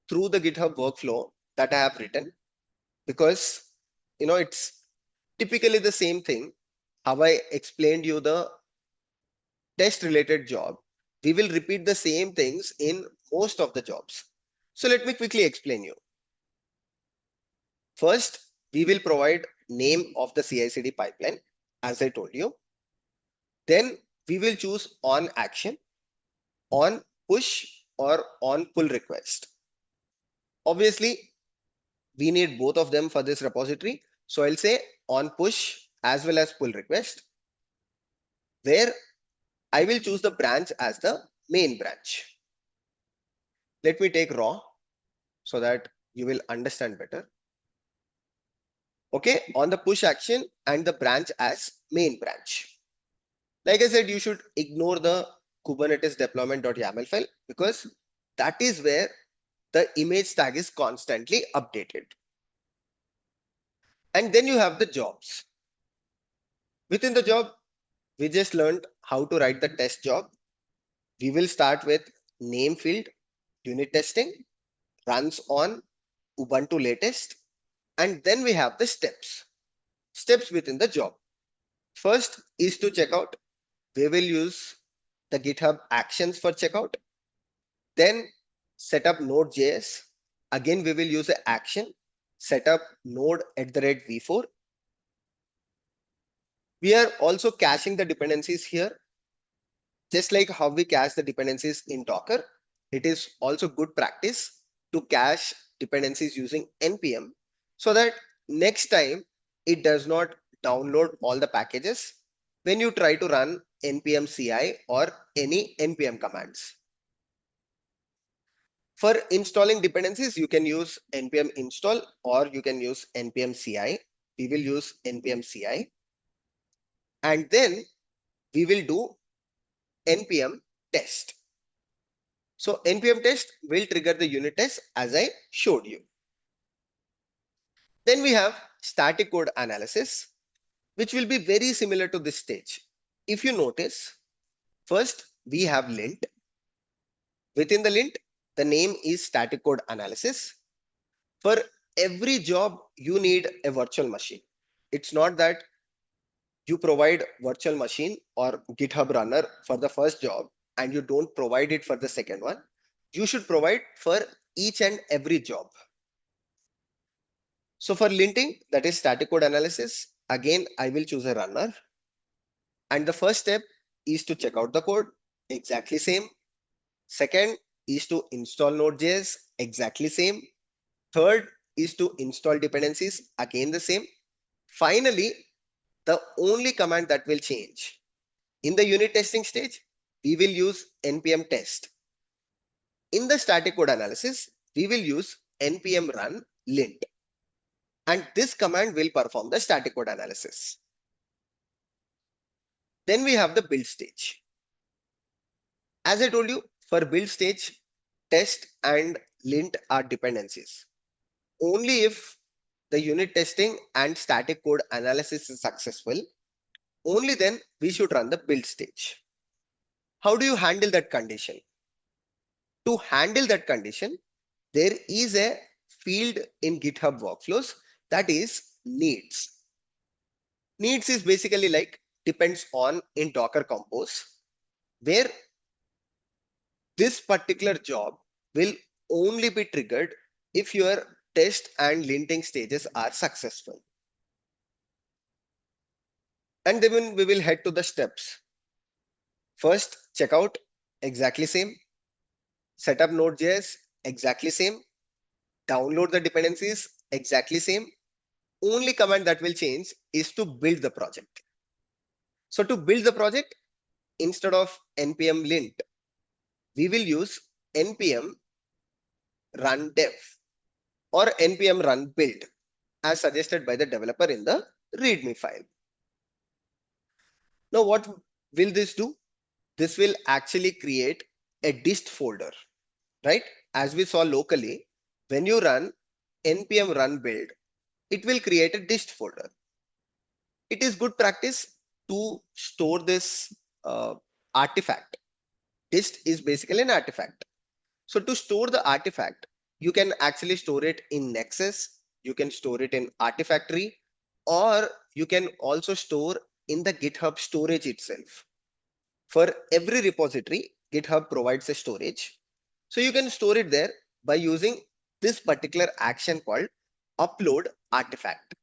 through the GitHub workflow that I have written, because it's typically the same thing. How I explained you the test related job, we will repeat the same things in most of the jobs. So let me quickly explain you. First, we will provide name of the CI/CD pipeline, as I told you. Then we will choose on action, on push, or on pull request. Obviously, we need both of them for this repository. So I'll say on push as well as pull request, where I will choose the branch as the main branch. Let me take raw so that you will understand better. Okay, on the push action and the branch as main branch. Like I said, you should ignore the Kubernetes deployment.yaml file, because that is where the image tag is constantly updated. And then you have the jobs. Within the job, we just learned how to write the test job. We will start with name field, unit testing, runs on Ubuntu latest, and then we have the steps. Steps within the job. First is to check out. We will use the GitHub Actions for checkout. Then set up Node.js. Again, we will use an action, set up node@v4. We are also caching the dependencies here. Just like how we cache the dependencies in Docker, it is also good practice to cache dependencies using npm, so that next time it does not download all the packages when you try to run npm CI or any npm commands. For installing dependencies, you can use npm install or you can use npm CI. We will use npm CI. And then we will do npm test. So npm test will trigger the unit test as I showed you. Then we have static code analysis, which will be very similar to this stage. If you notice, first we have lint. Within the lint, the name is static code analysis. For every job, you need a virtual machine. It's not that you provide virtual machine or GitHub runner for the first job and you don't provide it for the second one. You should provide for each and every job. So for linting, that is static code analysis, again, I will choose a runner. And the first step is to check out the code, exactly same. Second is to install Node.js, exactly same. Third is to install dependencies, again the same. Finally, the only command that will change in the unit testing stage, we will use npm test. In the static code analysis, we will use npm run lint. And this command will perform the static code analysis. Then we have the build stage. As I told you, for build stage, test and lint are dependencies. Only if the unit testing and static code analysis is successful, only then we should run the build stage. How do you handle that condition? To handle that condition, there is a field in GitHub workflows that is needs. Needs is basically like depends on in Docker Compose, where this particular job will only be triggered if your test and linting stages are successful. And then we will head to the steps. First, check out exactly same. Set up Node.js, exactly same. Download the dependencies, exactly same. Only command that will change is to build the project. So to build the project, instead of npm lint, we will use npm run dev or npm run build as suggested by the developer in the README file. Now, what will this do? This will actually create a dist folder, right? As we saw locally, when you run npm run build, it will create a dist folder. It is good practice to store this artifact. Dist is basically an artifact. So to store the artifact, you can actually store it in Nexus, you can store it in Artifactory, or you can also store in the GitHub storage itself. For every repository, GitHub provides a storage. So you can store it there by using this particular action called upload artifact.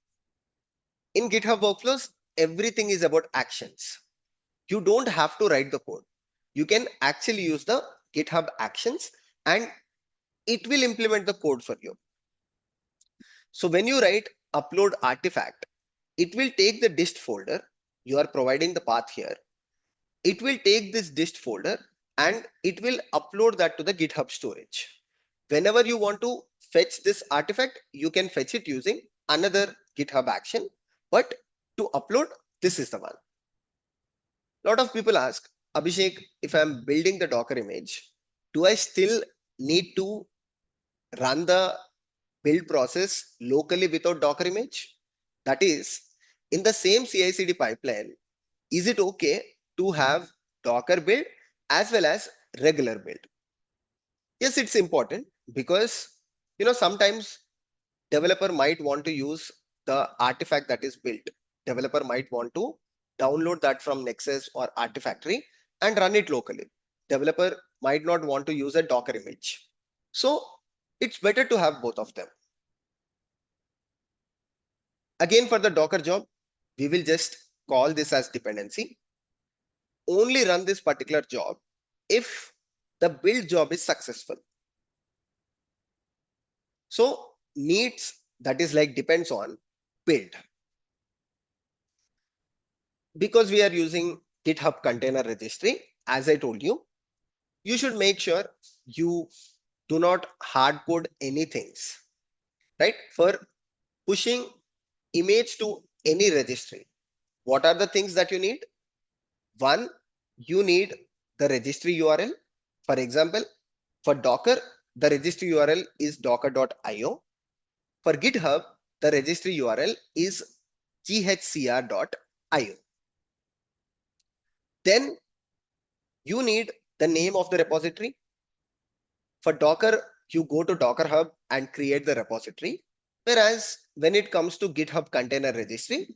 In GitHub workflows, everything is about actions. You don't have to write the code. You can actually use the GitHub Actions and it will implement the code for you. So when you write upload artifact, it will take the dist folder. You are providing the path here. It will take this dist folder and it will upload that to the GitHub storage. Whenever you want to fetch this artifact, you can fetch it using another GitHub action. But to upload, this is the one. A lot of people ask, Abhishek, if I'm building the Docker image, do I still need to run the build process locally without Docker image? That is, in the same CI/CD pipeline, is it okay to have Docker build as well as regular build? Yes, it's important because sometimes developer might want to use the artifact that is built. Developer might want to download that from Nexus or Artifactory and run it locally. Developer might not want to use a Docker image. So it's better to have both of them. Again, for the Docker job, we will just call this as dependency. Only run this particular job if the build job is successful. So needs, that is like depends on build. Because we are using GitHub Container Registry, as I told you, you should make sure you do not hard code anything, right? For pushing image to any registry, what are the things that you need? One, you need the registry URL. For example, for Docker, the registry URL is docker.io. For GitHub, the registry URL is ghcr.io. Then you need the name of the repository. For Docker, you go to Docker Hub and create the repository. Whereas when it comes to GitHub Container Registry,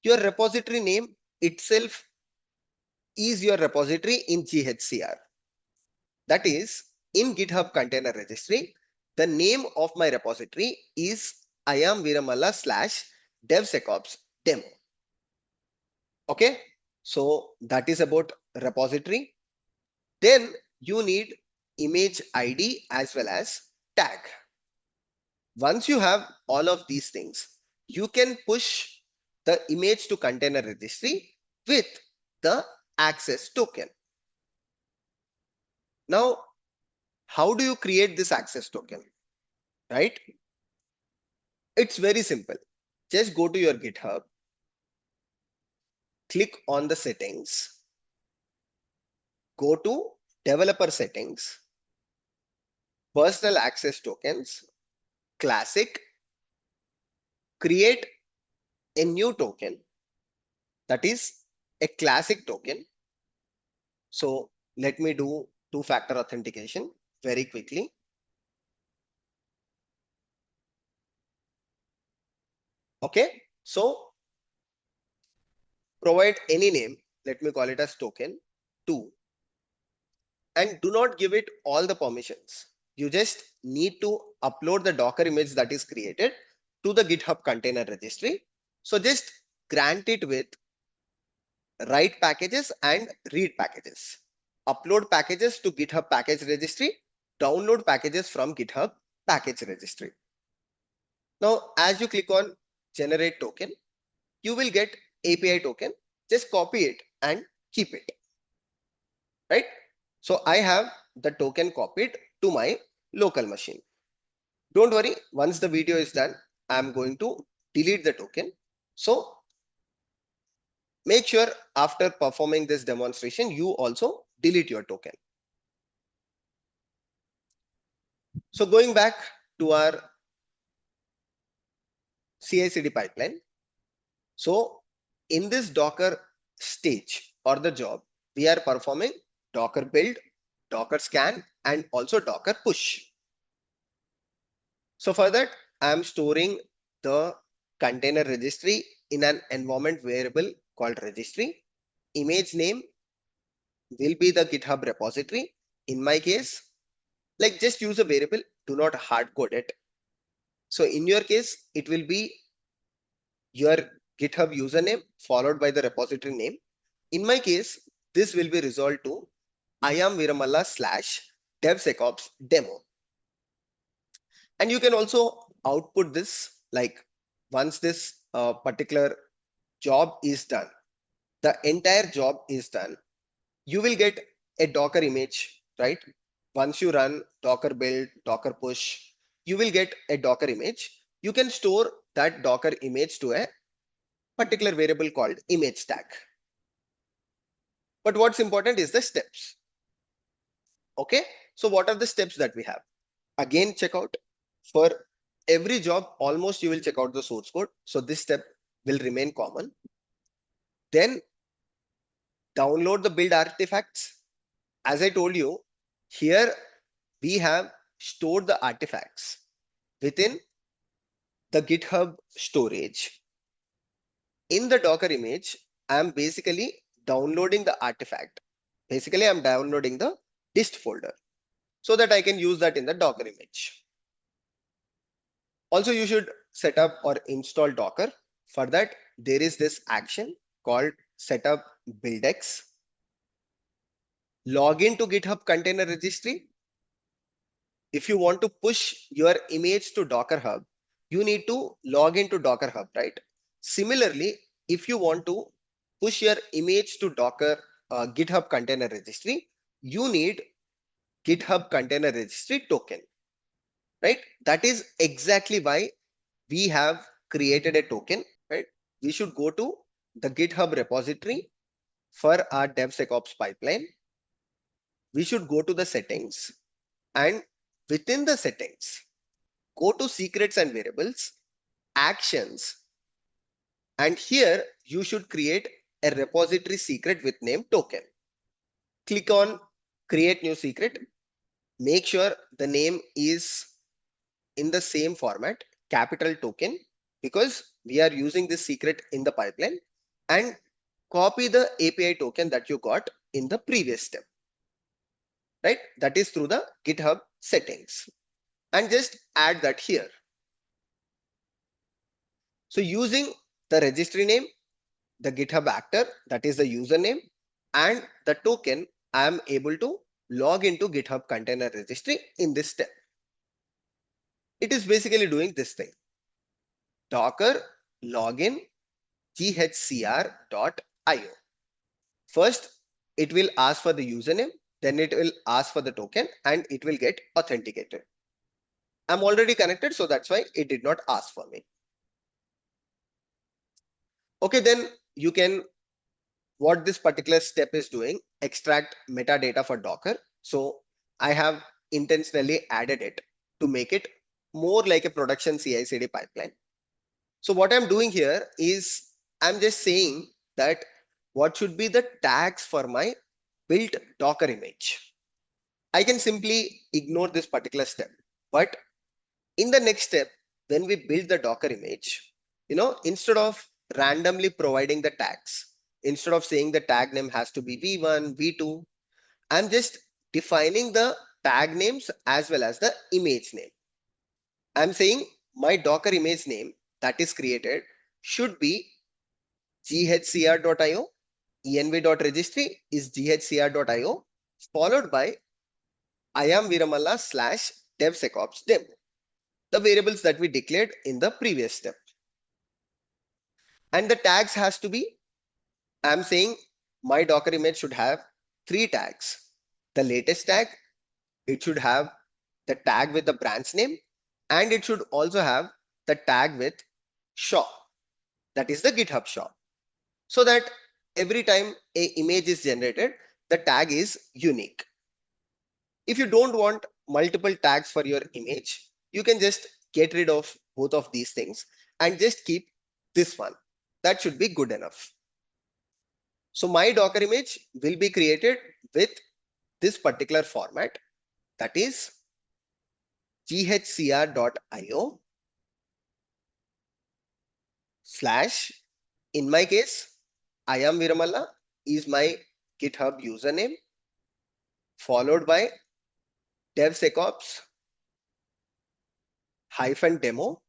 your repository name itself is your repository in GHCR. That is, in GitHub Container Registry, the name of my repository is Veeramalla / DevSecOps demo. Okay, so that is about repository. Then you need image ID as well as tag. Once you have all of these things, you can push the image to container registry with the access token. Now, how do you create this access token? Right? It's very simple. Just go to your GitHub, click on the settings, go to developer settings, personal access tokens, classic, create a new token, that is a classic token. So let me do two-factor authentication very quickly. Okay, so provide any name. Let me call it as token 2, and do not give it all the permissions. You just need to upload the Docker image that is created to the GitHub container registry. So just grant it with write packages and read packages. Upload packages to GitHub package registry, download packages from GitHub package registry. Now, as you click on generate token, you will get API token. Just copy it and keep it, right? So I have the token copied to my local machine. Don't worry, once the video is done, I'm going to delete the token. So make sure after performing this demonstration, you also delete your token. So going back to our CI/CD pipeline. So in this Docker stage or the job, we are performing Docker build, Docker scan, and also Docker push. So for that, I'm storing the container registry in an environment variable called registry. Image name will be the GitHub repository. In my case, like just use a variable, do not hard code it. So in your case, it will be your GitHub username followed by the repository name. In my case, this will be resolved to Veeramalla / DevSecOps demo. And you can also output this like once this particular job is done, the entire job is done, you will get a Docker image, right? Once you run Docker build, Docker push, you will get a Docker image. You can store that Docker image to a particular variable called image tag. But what's important is the steps. Okay, so what are the steps that we have? Again, check out for every job, almost you will check out the source code. So this step will remain common. Then download the build artifacts. As I told you, here we have stored the artifacts within the GitHub storage. In the Docker image, I'm basically downloading the artifact. Basically, I'm downloading the dist folder so that I can use that in the Docker image. Also, you should set up or install Docker. For that, there is this action called setup buildx. Log into GitHub container registry. If you want to push your image to Docker Hub, you need to log into Docker Hub, right? Similarly, if you want to push your image to Docker GitHub container registry, you need GitHub container registry token, right? That is exactly why we have created a token, right? We should go to the GitHub repository for our DevSecOps pipeline. We should go to the settings, and within the settings, go to secrets and variables, actions, and here you should create a repository secret with name token. Click on create new secret. Make sure the name is in the same format, capital token, because we are using this secret in the pipeline, and copy the API token that you got in the previous step, right? That is through the GitHub settings, and just add that here. So using the registry name, the GitHub actor, that is the username, and the token, I am able to log into GitHub container registry in this step. It is basically doing this thing. Docker login ghcr.io. First, it will ask for the username, then it will ask for the token, and it will get authenticated. I'm already connected, so that's why it did not ask for me. Okay, then you can, what this particular step is doing, extract metadata for Docker. So I have intentionally added it to make it more like a production CI/CD pipeline. So what I'm doing here is I'm just saying that what should be the tags for my built Docker image. I can simply ignore this particular step, but in the next step, when we build the Docker image, instead of randomly providing the tags, instead of saying the tag name has to be v1, v2, I'm just defining the tag names as well as the image name. I'm saying my Docker image name that is created should be ghcr.io, env.registry is ghcr.io, followed by Veeramalla / DevSecOps demo, the variables that we declared in the previous step. And the tags has to be, I'm saying my Docker image should have 3 tags. The latest tag, it should have the tag with the branch name, and it should also have the tag with shop, that is the GitHub shop, so that every time a image is generated, the tag is unique. If you don't want multiple tags for your image, you can just get rid of both of these things and just keep this one. That should be good enough. So my Docker image will be created with this particular format, that is ghcr.io / in my case, Veeramalla is my GitHub username, followed by DevSecOps -demo,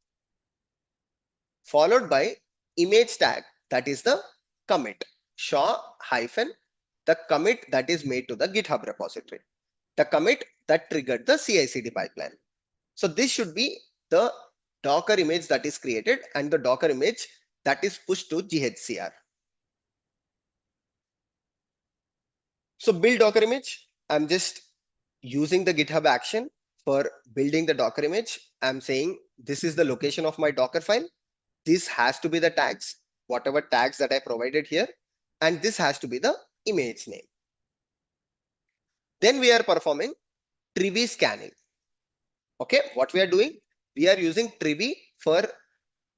followed by image tag, that is the commit, shaw hyphen the commit that is made to the GitHub repository, the commit that triggered the CI/CD pipeline. So this should be the Docker image that is created and the Docker image that is pushed to GHCR. So build Docker image, I'm just using the GitHub action for building the Docker image. I'm saying this is the location of my Dockerfile. This has to be the tags, whatever tags that I provided here, and this has to be the image name. Then we are performing tree scanning. Okay, what we are doing? We are using tree for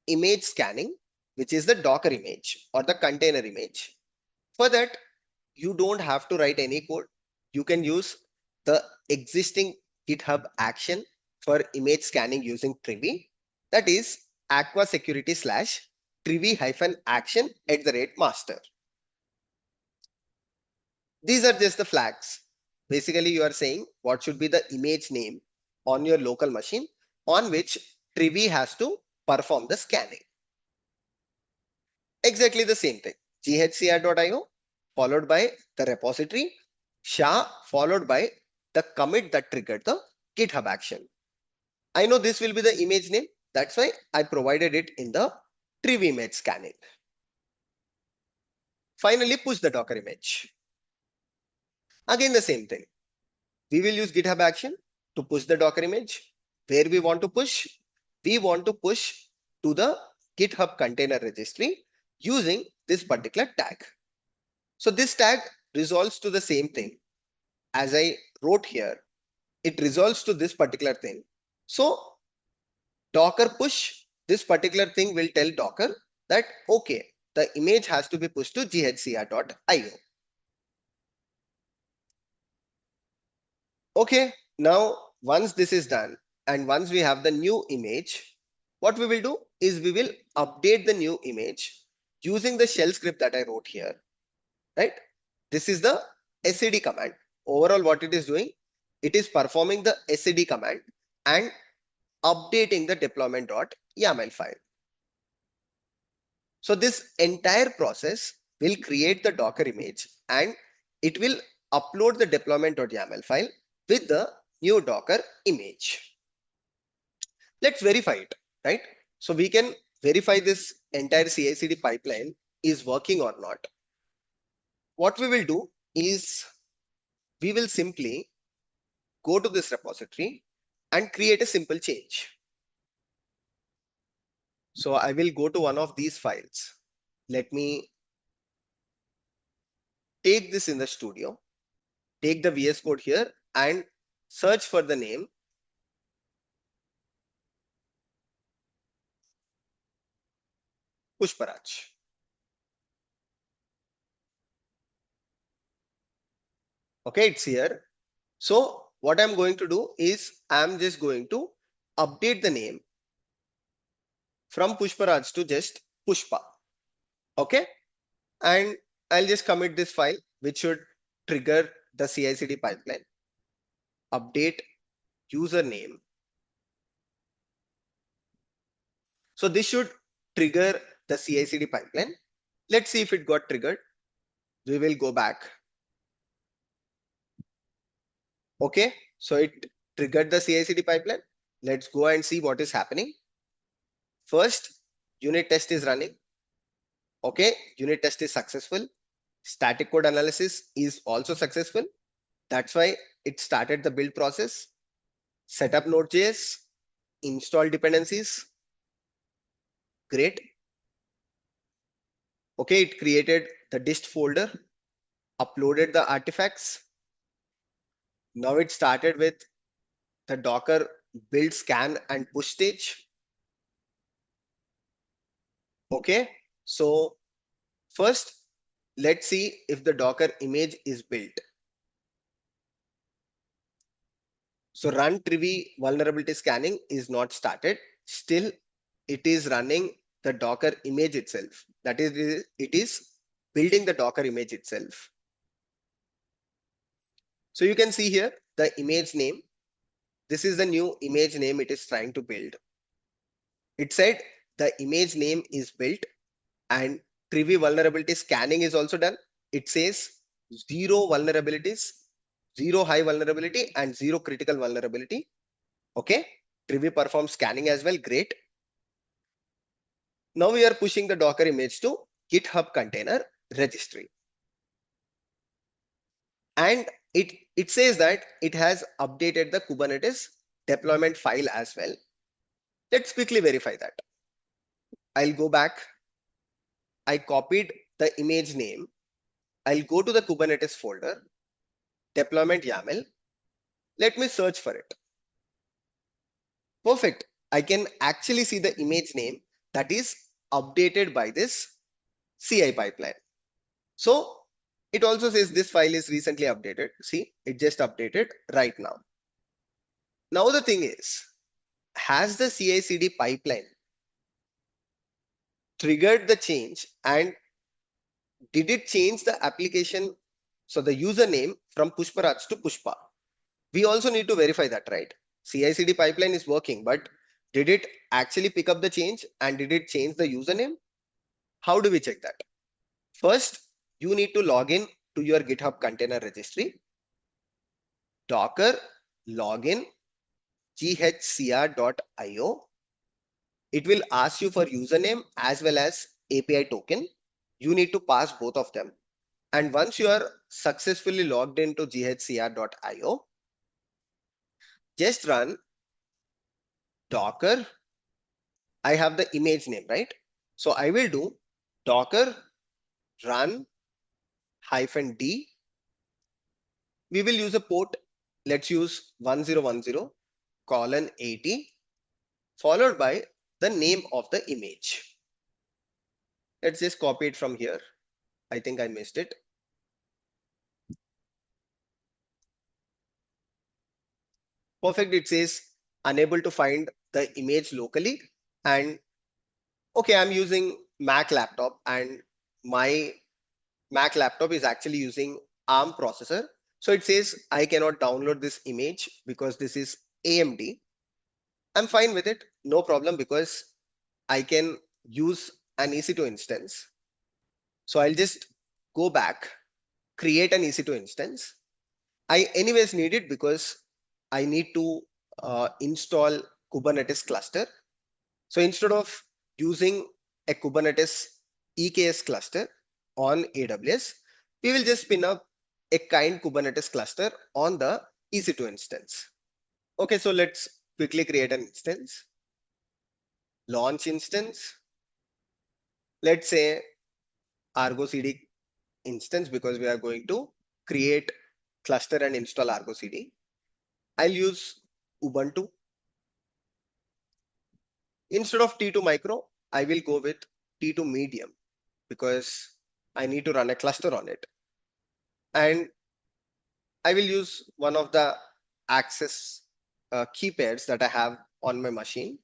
image scanning, which is the Docker image or the container image. For that, you don't have to write any code. You can use the existing GitHub action for image scanning using tree. That is aqua security / tree-action @master. These are just the flags. Basically, you are saying what should be the image name on your local machine on which tree has to perform the scanning. Exactly the same thing. ghcr.io followed by the repository, SHA followed by the commit that triggered the GitHub action. I know this will be the image name. That's why I provided it in the tree image scanning. Finally, push the Docker image. Again, the same thing. We will use GitHub action to push the Docker image. Where we want to push? We want to push to the GitHub container registry using this particular tag. So this tag resolves to the same thing. As I wrote here, it resolves to this particular thing. So Docker push, this particular thing will tell Docker that, okay, the image has to be pushed to ghcr.io. Okay, now once this is done and once we have the new image, what we will do is we will update the new image using the shell script that I wrote here, right? This is the sed command. Overall, what it is doing, it is performing the sed command and updating the deployment.yaml file. So this entire process will create the Docker image and it will upload the deployment.yaml file with the new Docker image. Let's verify it, right? So we can verify this entire CI/CD pipeline is working or not. What we will do is we will simply go to this repository and create a simple change. So I will go to one of these files. Let me take this in the studio, take the VS Code here and search for the name Pushparaj. Okay, it's here. So what I'm going to do is I'm just going to update the name from Pushparaj to just Pushpa. Okay, and I'll just commit this file, which should trigger the CI/CD pipeline. Update username. So this should trigger the CI/CD pipeline. Let's see if it got triggered. We will go back. Okay, so it triggered the CI/CD pipeline. Let's go and see what is happening. First, unit test is running. Okay, unit test is successful. Static code analysis is also successful. That's why it started the build process. Set up Node.js, install dependencies. Great. Okay, it created the dist folder, uploaded the artifacts. Now it started with the Docker build, scan, and push stage. Okay, so first, let's see if the Docker image is built. So run Trivy vulnerability scanning is not started. Still, it is running the Docker image itself. That is, it is building the Docker image itself. So you can see here the image name. This is the new image name it is trying to build. It said the image name is built and Trivy vulnerability scanning is also done. It says 0 vulnerabilities, 0 high vulnerability, and 0 critical vulnerability. Okay, Trivy performs scanning as well. Great. Now we are pushing the Docker image to GitHub container registry. And it says that it has updated the Kubernetes deployment file as well. Let's quickly verify that. I'll go back. I copied the image name. I'll go to the Kubernetes folder, deployment YAML. Let me search for it. Perfect. I can actually see the image name that is updated by this CI pipeline. So it also says this file is recently updated. See, it just updated right now. Now the thing is, has the CI/CD pipeline triggered the change and did it change the application? So the username from Pushparaj to Pushpa. We also need to verify that, right? CI/CD pipeline is working, but did it actually pick up the change and did it change the username? How do we check that? First, you need to log in to your GitHub container registry. Docker login ghcr.io. It will ask you for username as well as API token. You need to pass both of them. And once you are successfully logged into ghcr.io, just run Docker. I have the image name, right? So I will do Docker run -d. We will use a port. Let's use 1010:80 followed by the name of the image. Let's just copy it from here. I think I missed it. Perfect. It says unable to find the image locally. And okay, I'm using Mac laptop and my Mac laptop is actually using ARM processor. So it says I cannot download this image because this is AMD. I'm fine with it. No problem because I can use an EC2 instance. So I'll just go back, create an EC2 instance. I anyways need it because I need to install Kubernetes cluster. So instead of using a Kubernetes EKS cluster on AWS, we will just spin up a kind Kubernetes cluster on the EC2 instance. Okay, so let's quickly create an instance. Launch instance. Let's say Argo CD instance because we are going to create cluster and install Argo CD. I'll use Ubuntu. Instead of T2 Micro, I will go with T to medium because I need to run a cluster on it. And I will use one of the access key pairs that I have on my machine.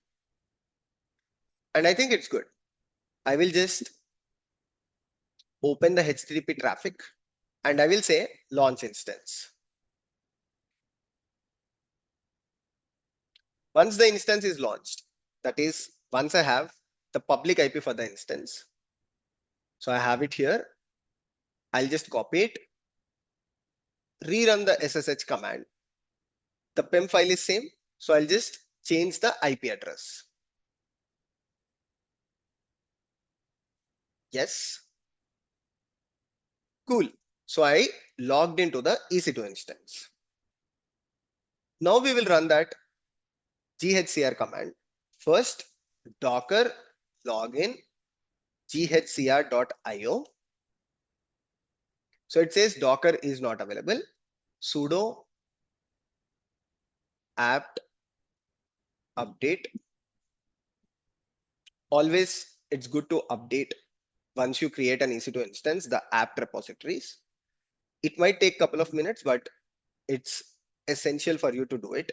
And I think it's good. I will just open the HTTP traffic and I will say launch instance. Once the instance is launched, that is, once I have the public IP for the instance, so I have it here, I'll just copy it, rerun the SSH command. The PEM file is same, so I'll just change the IP address. Yes. Cool. So I logged into the EC2 instance. Now we will run that ghcr command. First, docker login ghcr.io. So it says Docker is not available. Sudo apt update. Always it's good to update once you create an EC2 instance, the apt repositories. It might take a couple of minutes, but it's essential for you to do it.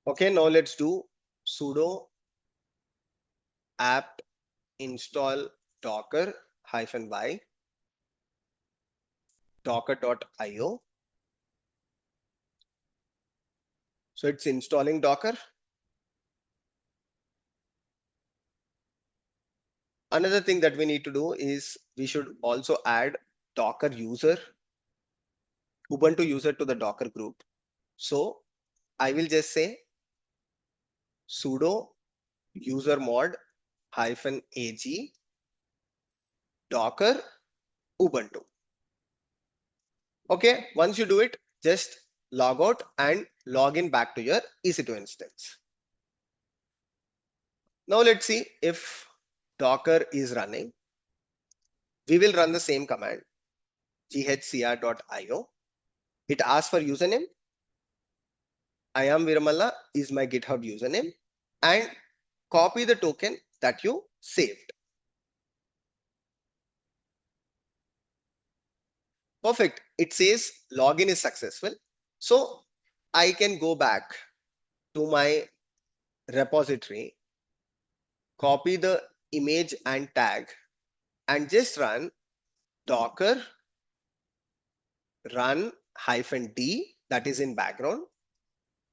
Okay, now let's do sudo apt install docker -y docker.io. So it's installing Docker. Another thing that we need to do is we should also add Docker user, Ubuntu user to the Docker group. So I will just say sudo user mod -ag Docker Ubuntu. Okay, once you do it, just log out and log in back to your EC2 instance. Now let's see if Docker is running. We will run the same command, ghcr.io. It asks for username. I am Veeramalla is my GitHub username, and copy the token that you saved. Perfect. It says login is successful. So I can go back to my repository, copy the image and tag, and just run docker run -d, that is in background,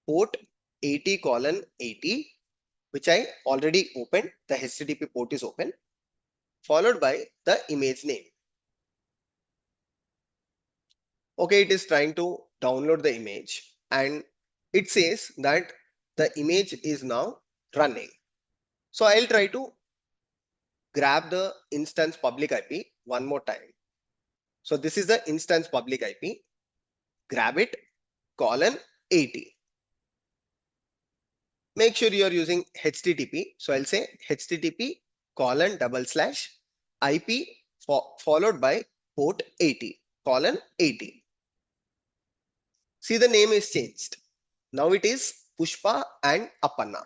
port 80:80, which I already opened. The HTTP port is open, followed by the image name. Okay, it is trying to download the image and it says that the image is now running. So I'll try to grab the instance public IP one more time. So this is the instance public IP. Grab it, :80. Make sure you are using HTTP. So I'll say HTTP :/IP followed by port 80 :80. See, the name is changed. Now it is Pushpa and Appanna.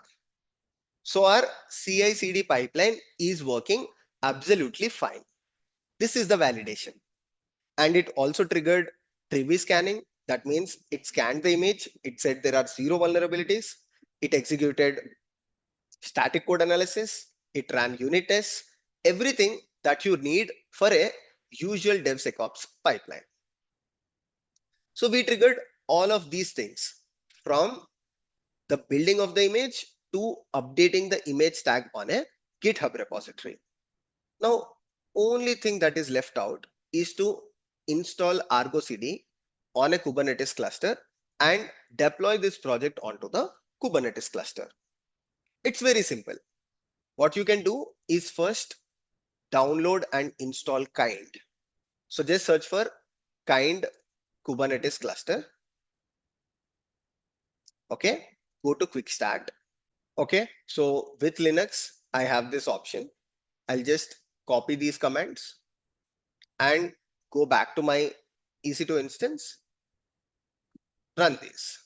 So our CI/CD pipeline is working absolutely fine. This is the validation. And it also triggered privy scanning. That means it scanned the image. It said there are 0 vulnerabilities. It executed static code analysis. It ran unit tests, everything that you need for a usual DevSecOps pipeline. So we triggered all of these things from the building of the image to updating the image tag on a GitHub repository. Now, only thing that is left out is to install Argo CD on a Kubernetes cluster and deploy this project onto the Kubernetes cluster. It's very simple. What you can do is first download and install Kind. So just search for Kind Kubernetes cluster. Okay, go to Quick Start. Okay, so with Linux, I have this option. I'll just copy these commands and go back to my EC2 instance, run this.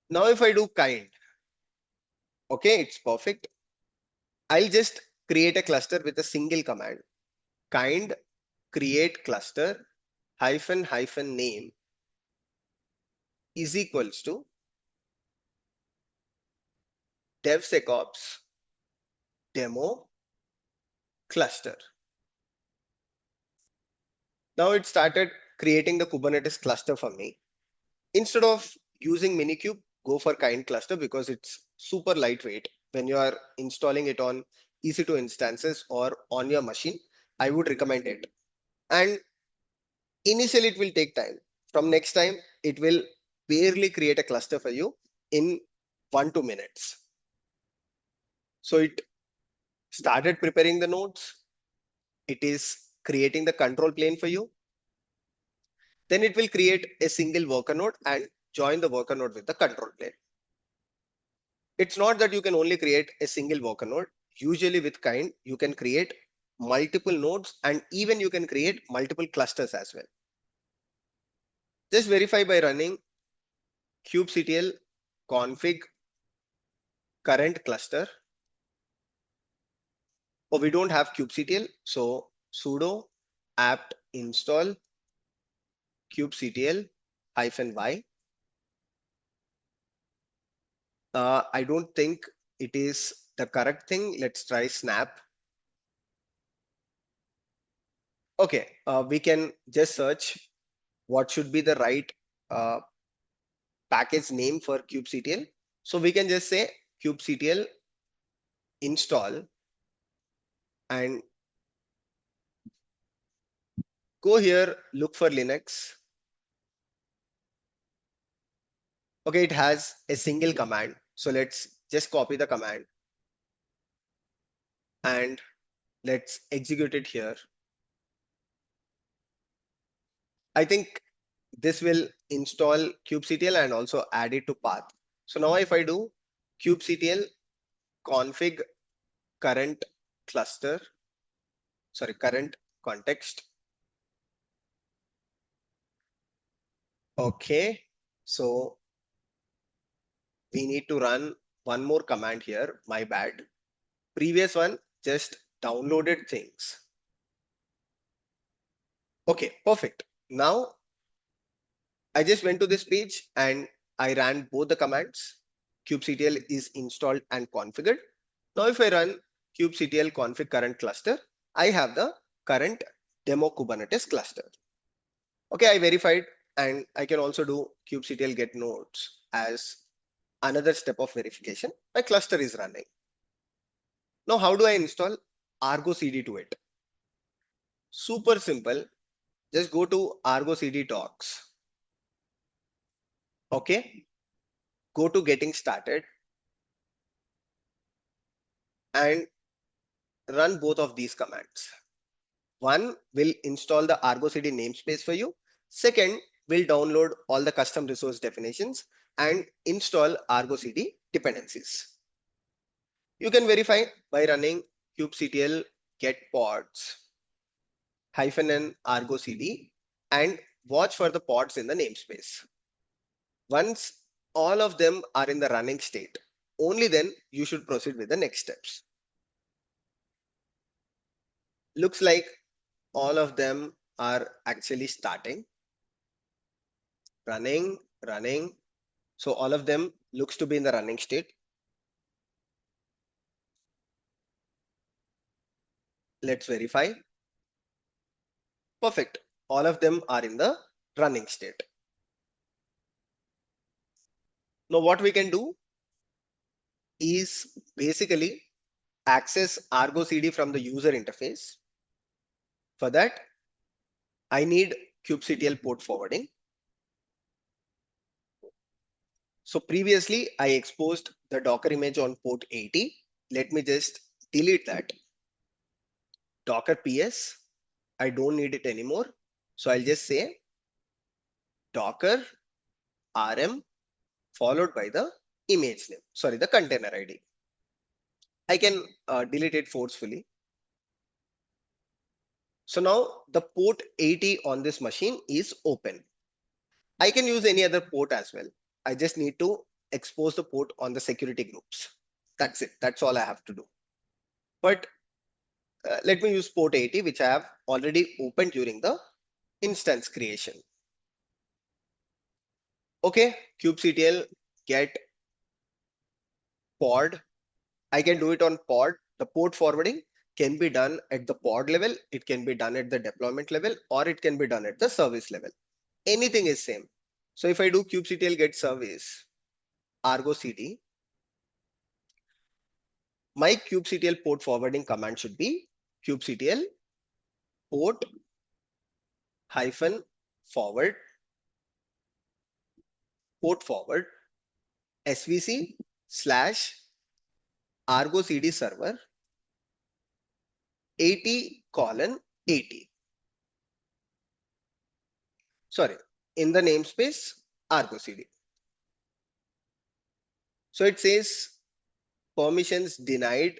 Now, if I do kind, okay, it's perfect. I'll just create a cluster with a single command. Kind create cluster hyphen hyphen name is equals to DevSecOps demo cluster. Now it started creating the Kubernetes cluster for me. Instead of using Minikube, go for kind cluster because it's super lightweight. When you are installing it on EC2 instances or on your machine, I would recommend it. And initially it will take time. From next time, it will barely create a cluster for you in 1-2 minutes. So it started preparing the nodes. It is creating the control plane for you. Then it will create a single worker node and join the worker node with the control plane. It's not that you can only create a single worker node. Usually with kind, you can create multiple nodes and even you can create multiple clusters as well. Just verify by running kubectl config current cluster. Oh, we don't have kubectl, so sudo apt install kubectl -y. I don't think it is the correct thing. Let's try snap. Okay, we can just search what should be the right package name for kubectl. So we can just say kubectl install and go here, look for Linux. Okay, it has a single command. So let's just copy the command and let's execute it here. I think this will install kubectl and also add it to path. So now if I do kubectl config current cluster, sorry, current context. Okay, so we need to run one more command here. My bad. Previous one just downloaded things. Okay, perfect. Now I just went to this page and I ran both the commands. kubectl is installed and configured. Now if I run kubectl config current cluster, I have the current demo Kubernetes cluster. Okay, I verified and I can also do kubectl get nodes as another step of verification. My cluster is running. Now, how do I install Argo CD to it? Super simple. Just go to Argo CD docs. Okay. Go to getting started and run both of these commands. One will install the Argo CD namespace for you. Second will download all the custom resource definitions and install Argo CD dependencies. You can verify by running kubectl get pods -n Argo CD and watch for the pods in the namespace. Once all of them are in the running state, only then you should proceed with the next steps. Looks like all of them are actually starting, running. So all of them looks to be in the running state. Let's verify. Perfect. All of them are in the running state. Now what we can do is basically access Argo CD from the user interface. For that, I need kubectl port forwarding. So previously I exposed the Docker image on port 80. Let me just delete that. Docker PS, I don't need it anymore. So I'll just say Docker rm followed by the image name, sorry, the container ID. I can delete it forcefully. So now the port 80 on this machine is open. I can use any other port as well. I just need to expose the port on the security groups. That's it. That's all I have to do. But let me use port 80, which I have already opened during the instance creation. Okay, kubectl get pod. I can do it on pod. The port forwarding can be done at the pod level. It can be done at the deployment level, or it can be done at the service level. Anything is same. So if I do kubectl get service, Argo CD, my kubectl port forwarding command should be kubectl port hyphen forward port forward svc slash Argo CD server 80 colon 80. Sorry, in the namespace Argo CD. So it says permissions denied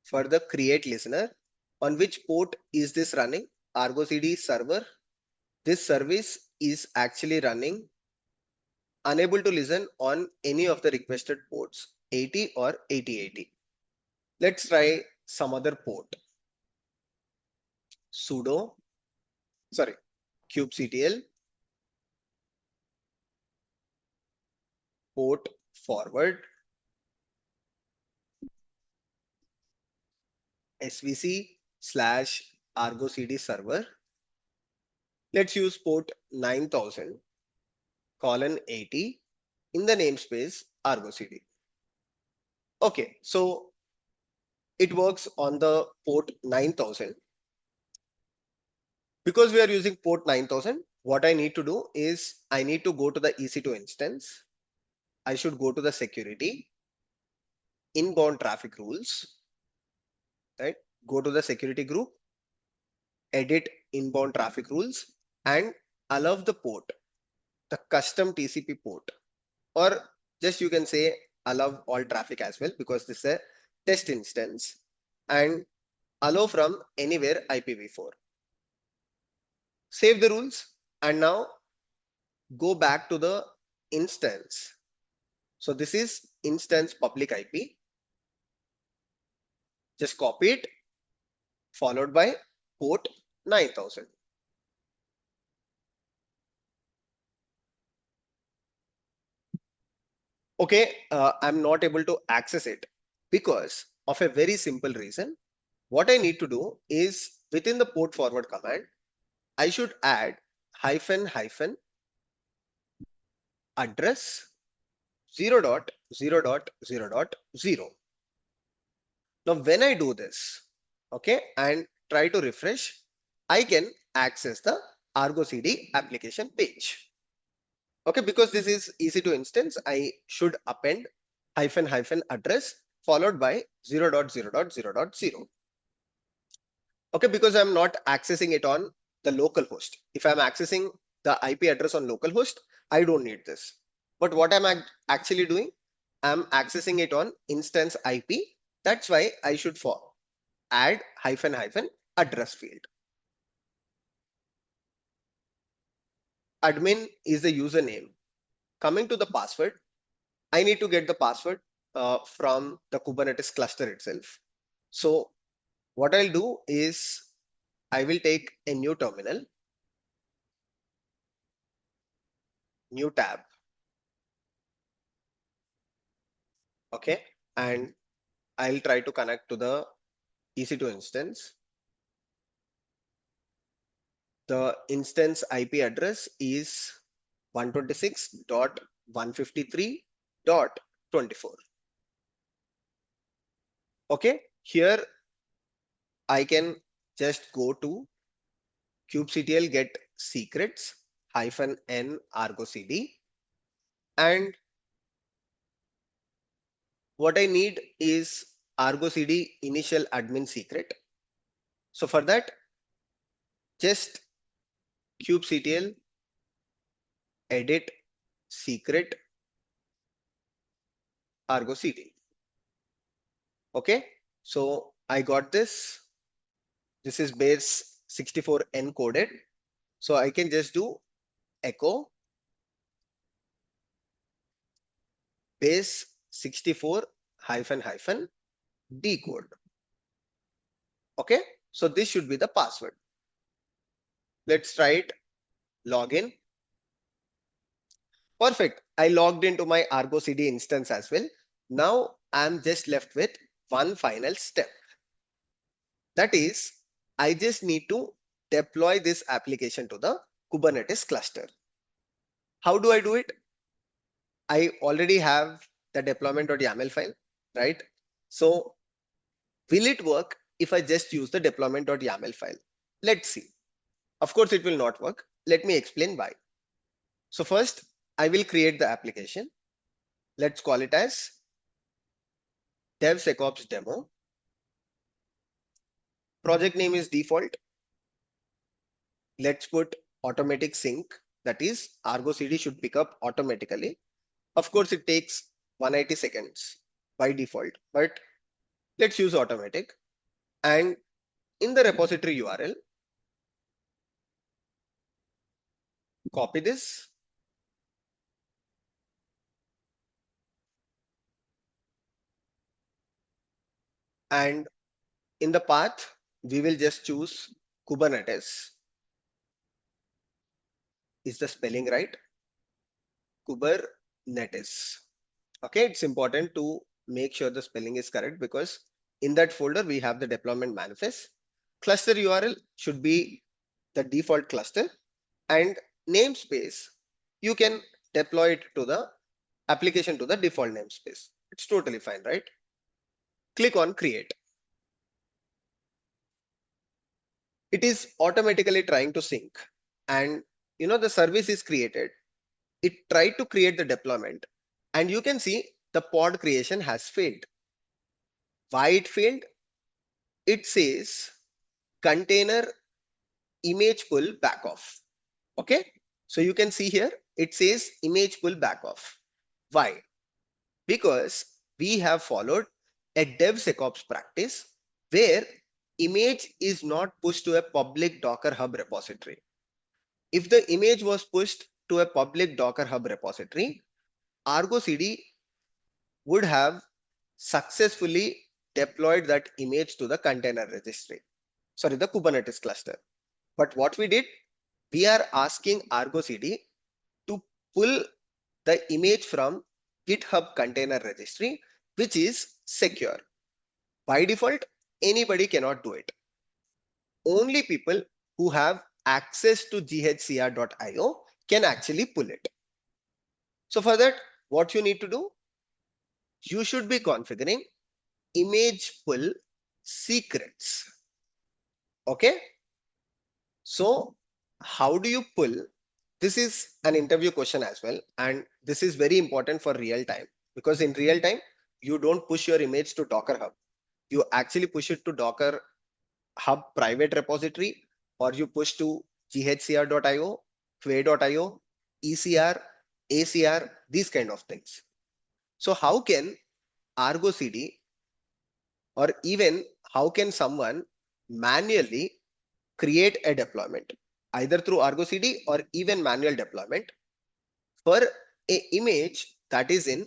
for the create listener. On which port is this running? Argo CD server. This service is actually running unable to listen on any of the requested ports 80 or 8080. Let's try some other port. Sudo, sorry, kubectl port forward svc slash Argo CD server. Let's use port 9000 colon 80 in the namespace Argo CD. Okay, so it works on the port 9000. Because we are using port 9000, what I need to do is I need to go to the EC2 instance. I should go to the security, inbound traffic rules, right? Go to the security group, edit inbound traffic rules, and allow the port, the custom TCP port, or just you can say allow all traffic as well, because this is a test instance, and allow from anywhere IPv4. Save the rules and now go back to the instance. So this is instance public IP. Just copy it, followed by port 9000. Okay, I'm not able to access it because of a very simple reason. What I need to do is within the port forward command, I should add hyphen hyphen address 0.0.0.0. Now, when I do this, okay, and try to refresh, I can access the Argo CD application page. Okay, because this is EC2 instance, I should append hyphen hyphen address followed by 0.0.0.0. Okay, because I'm not accessing it on the local host. If I'm accessing the IP address on localhost, I don't need this. But what I'm actually doing, I'm accessing it on instance IP. That's why I should add hyphen hyphen address field. Admin is the username. Coming to the password, I need to get the password from the Kubernetes cluster itself. So what I'll do is I will take a new terminal, new tab. Okay, and I'll try to connect to the EC2 instance. The instance IP address is 126.153.24. Okay, here I can just go to kubectl get secrets hyphen n Argo CD, and what I need is Argo CD initial admin secret. So for that, just kubectl edit secret Argo CD. Okay, so I got this. This is base 64 encoded. So I can just do echo base 64 hyphen hyphen decode. Okay, so this should be the password. Let's try it. Login. Perfect. I logged into my Argo CD instance as well. Now I'm just left with one final step. That is, I just need to deploy this application to the Kubernetes cluster. How do I do it? I already have the deployment.yaml file, right? So will it work if I just use the deployment.yaml file? Let's see. Of course, it will not work. Let me explain why. So first, I will create the application. Let's call it as DevSecOps demo. Project name is default. Let's put automatic sync. That is, Argo CD should pick up automatically. Of course, it takes 180 seconds by default, but let's use automatic. And in the repository URL, copy this. And in the path, we will just choose Kubernetes. Is the spelling right? Kubernetes. Okay, it's important to make sure the spelling is correct because in that folder we have the deployment manifest. Cluster URL should be the default cluster, and namespace you can deploy it to the application to the default namespace. It's totally fine, right? Click on create. It is automatically trying to sync, and the service is created. It tried to create the deployment, and you can see the pod creation has failed. Why it failed? It says container image pull back off. Okay, so you can see here it says image pull back off. Why? Because we have followed a DevSecOps practice where image is not pushed to a public Docker Hub repository. If the image was pushed to a public Docker Hub repository, Argo CD would have successfully deployed that image to the container registry, sorry, the Kubernetes cluster. But what we did, we are asking Argo CD to pull the image from GitHub container registry, which is secure. By default, anybody cannot do it. Only people who have access to ghcr.io can actually pull it. So for that, what you need to do, you should be configuring image pull secrets. Okay. So how do you pull? This is an interview question as well. And this is very important for real time because in real time, you don't push your image to Docker Hub. You actually push it to Docker Hub private repository, or you push to ghcr.io, quay.io, ECR, ACR, these kind of things. So how can Argo CD, or even how can someone manually create a deployment either through Argo CD or even manual deployment for a image that is in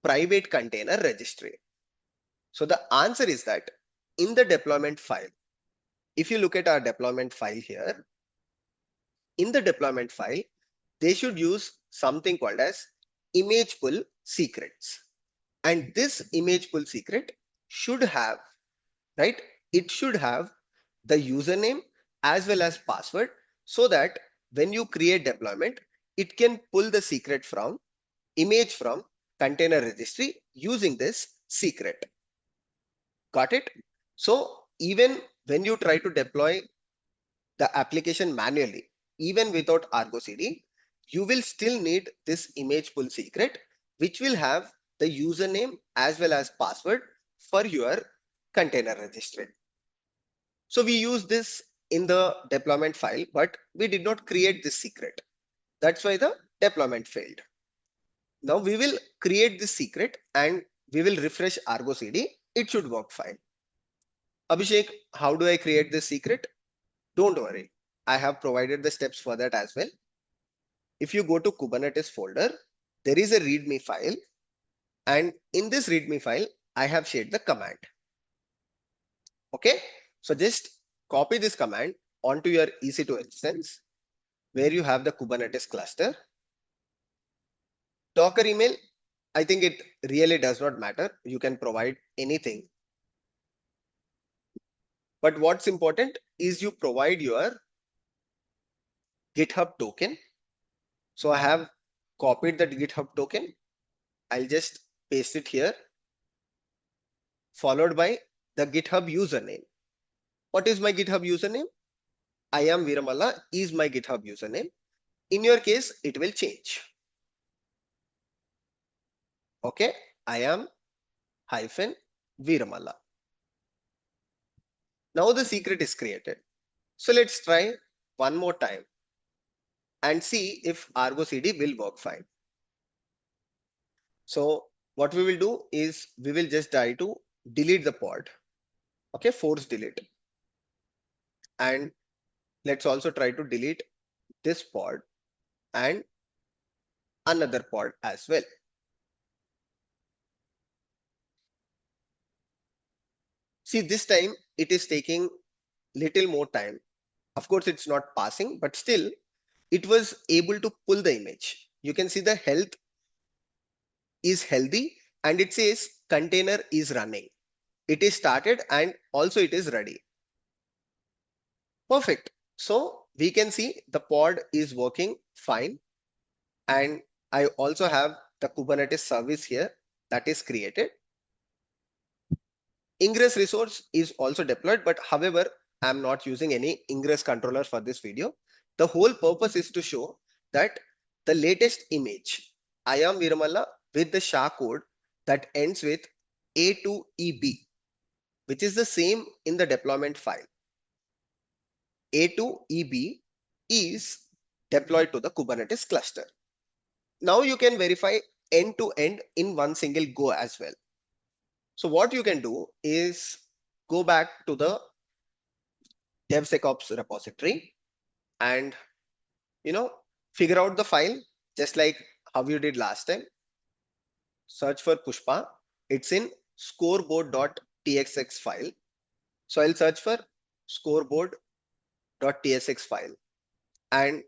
private container registry? So the answer is that in the deployment file, if you look at our deployment file here, in the deployment file, they should use something called as image pull secrets. And this image pull secret should have, right? It should have the username as well as password so that when you create deployment, it can pull the secret from image from container registry using this secret. Got it? So even when you try to deploy the application manually, even without Argo CD, you will still need this image pull secret, which will have the username as well as password for your container registry. So we use this in the deployment file, but we did not create this secret. That's why the deployment failed. Now we will create this secret and we will refresh Argo CD. It should work fine. Abhishek, how do I create this secret? Don't worry. I have provided the steps for that as well. If you go to Kubernetes folder, there is a README file. And in this README file, I have shared the command. Okay. So just copy this command onto your EC2 instance where you have the Kubernetes cluster. Docker email, I think it really does not matter. You can provide anything. But what's important is you provide your GitHub token. So I have copied that GitHub token. I'll just paste it here, followed by the GitHub username. What is my GitHub username? I am Veeramalla is my GitHub username. In your case, it will change. Okay, I am hyphen Veeramalla. Now the secret is created. So let's try one more time and see if Argo CD will work fine. So what we will do is we will just try to delete the pod. Okay, force delete. And let's also try to delete this pod and another pod as well. See, this time it is taking little more time. Of course, it's not passing, but still it was able to pull the image. You can see the health is healthy and it says container is running. It is started and also it is ready. Perfect. So we can see the pod is working fine. And I also have the Kubernetes service here that is created. Ingress resource is also deployed, but however, I'm not using any ingress controller for this video. The whole purpose is to show that the latest image, I am Veeramalla with the SHA code that ends with A2EB, which is the same in the deployment file. A2EB is deployed to the Kubernetes cluster. Now you can verify end to end in one single go as well. So what you can do is go back to the DevSecOps repository and figure out the file just like how you did last time. Search for Pushpa. It's in scoreboard.txx file. So I'll search for scoreboard.txx file. And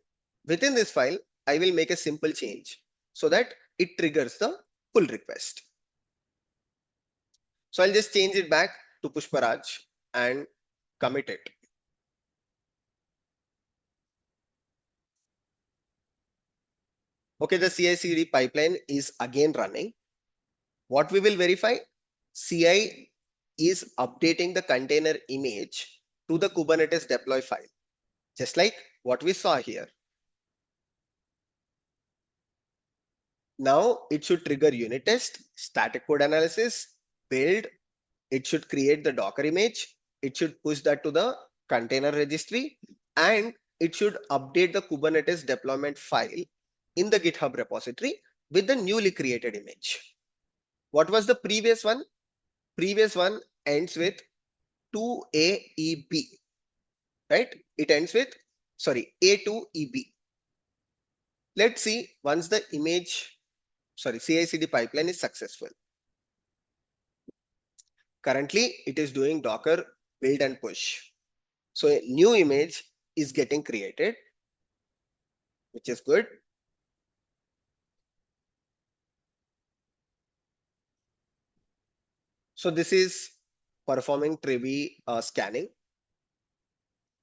within this file, I will make a simple change so that it triggers the pull request. So I'll just change it back to Pushparaj and commit it. Okay, the CI/CD pipeline is again running. What we will verify? CI is updating the container image to the Kubernetes deploy file, just like what we saw here. Now it should trigger unit test, static code analysis, build. It should create the Docker image. It should push that to the container registry, and it should update the Kubernetes deployment file in the GitHub repository with the newly created image. What was the previous one? Previous one ends with 2AEB, right? It ends with, sorry, A2EB. Let's see once the CI/CD pipeline is successful. Currently, it is doing Docker build and push. So a new image is getting created, which is good. So this is performing Trevi scanning.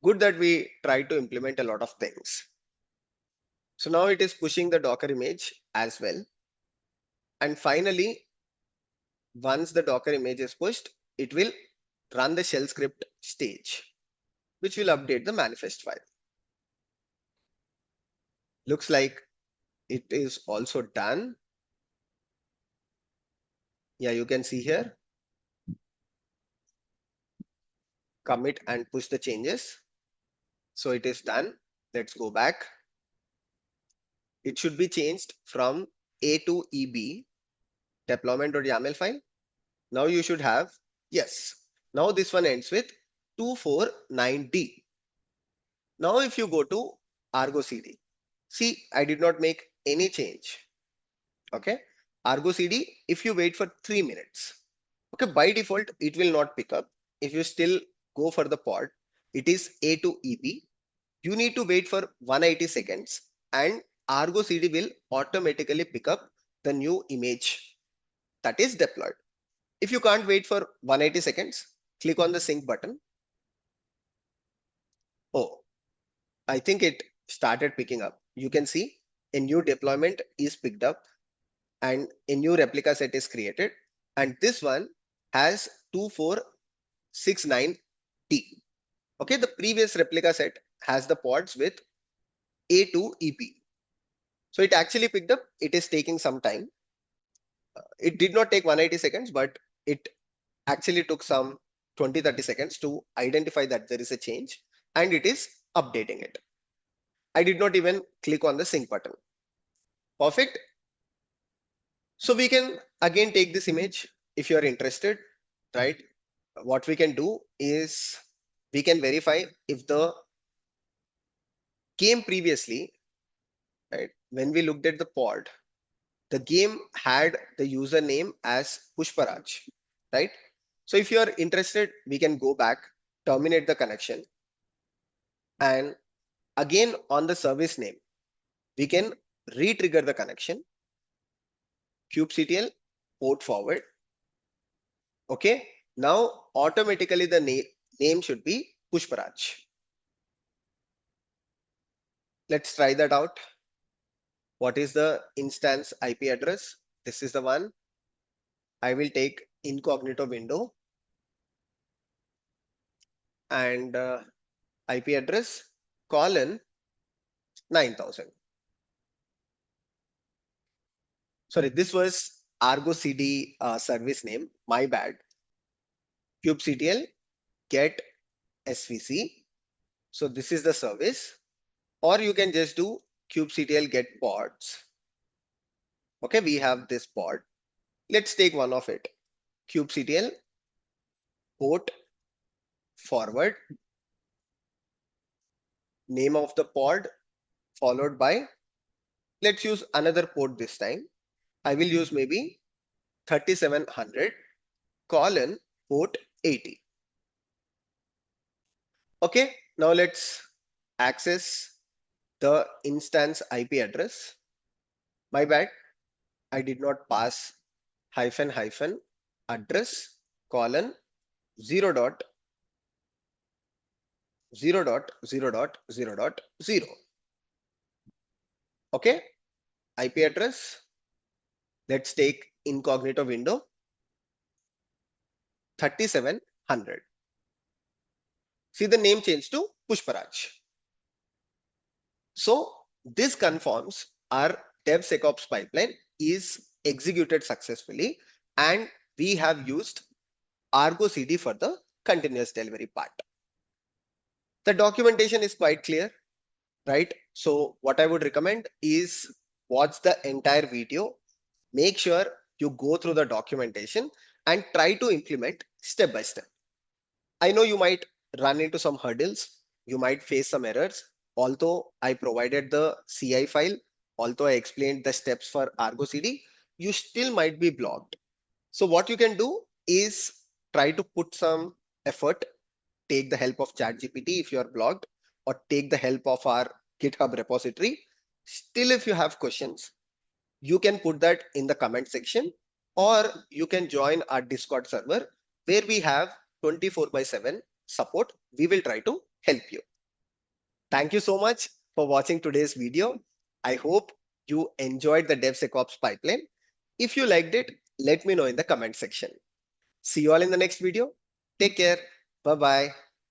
Good that we try to implement a lot of things. So now it is pushing the Docker image as well. And finally, once the Docker image is pushed, it will run the shell script stage, which will update the manifest file. Looks like it is also done. Yeah, you can see here. Commit and push the changes. So it is done. Let's go back. It should be changed from a2eb deployment.yaml file. Now you should have, yes. Now this one ends with 249D. Now if you go to Argo CD, see, I did not make any change. Okay. Argo CD, if you wait for 3 minutes, okay, by default, it will not pick up. If you still go for the pod, it is A2EB. You need to wait for 180 seconds and Argo CD will automatically pick up the new image that is deployed. If you can't wait for 180 seconds, click on the sync button. Oh, I think it started picking up. You can see a new deployment is picked up and a new replica set is created. And this one has 2469T. Okay, the previous replica set has the pods with A2EP. So it actually picked up. It is taking some time. It did not take 180 seconds, but it actually took some 20-30 seconds to identify that there is a change and it is updating it. I did not even click on the sync button. Perfect. So we can again take this image if you are interested, right? What we can do is we can verify if the game previously, right? When we looked at the pod, the game had the username as Pushparaj, right? So if you are interested, we can go back, terminate the connection, and again on the service name, we can re-trigger the connection, kubectl port forward. Okay, now automatically the name should be Pushparaj. Let's try that out. What is the instance IP address? This is the one. I will take incognito window and IP address colon 9000. Sorry, this was Argo CD service name. My bad. kubectl get svc. So this is the service, or you can just do kubectl get pods. Okay, we have this pod. Let's take one of it. kubectl port forward, name of the pod followed by, let's use another port this time. I will use maybe 3700 colon port 80. Okay, now let's access the instance IP address. My bad, I did not pass hyphen hyphen address colon 0 dot 0 dot 0 dot 0 dot 0. Okay, IP address. Let's take incognito window 3700. See the name changed to Pushparaj. So this confirms our DevSecOps pipeline is executed successfully and we have used Argo CD for the continuous delivery part. The documentation is quite clear, right? So what I would recommend is watch the entire video. Make sure you go through the documentation and try to implement step by step. I know you might run into some hurdles. You might face some errors. Although I provided the CI file, although I explained the steps for Argo CD, you still might be blocked. So what you can do is try to put some effort, take the help of ChatGPT if you are blocked, or take the help of our GitHub repository. Still, if you have questions, you can put that in the comment section, or you can join our Discord server where we have 24/7 support. We will try to help you. Thank you so much for watching today's video. I hope you enjoyed the DevSecOps pipeline. If you liked it, let me know in the comment section. See you all in the next video. Take care. Bye-bye.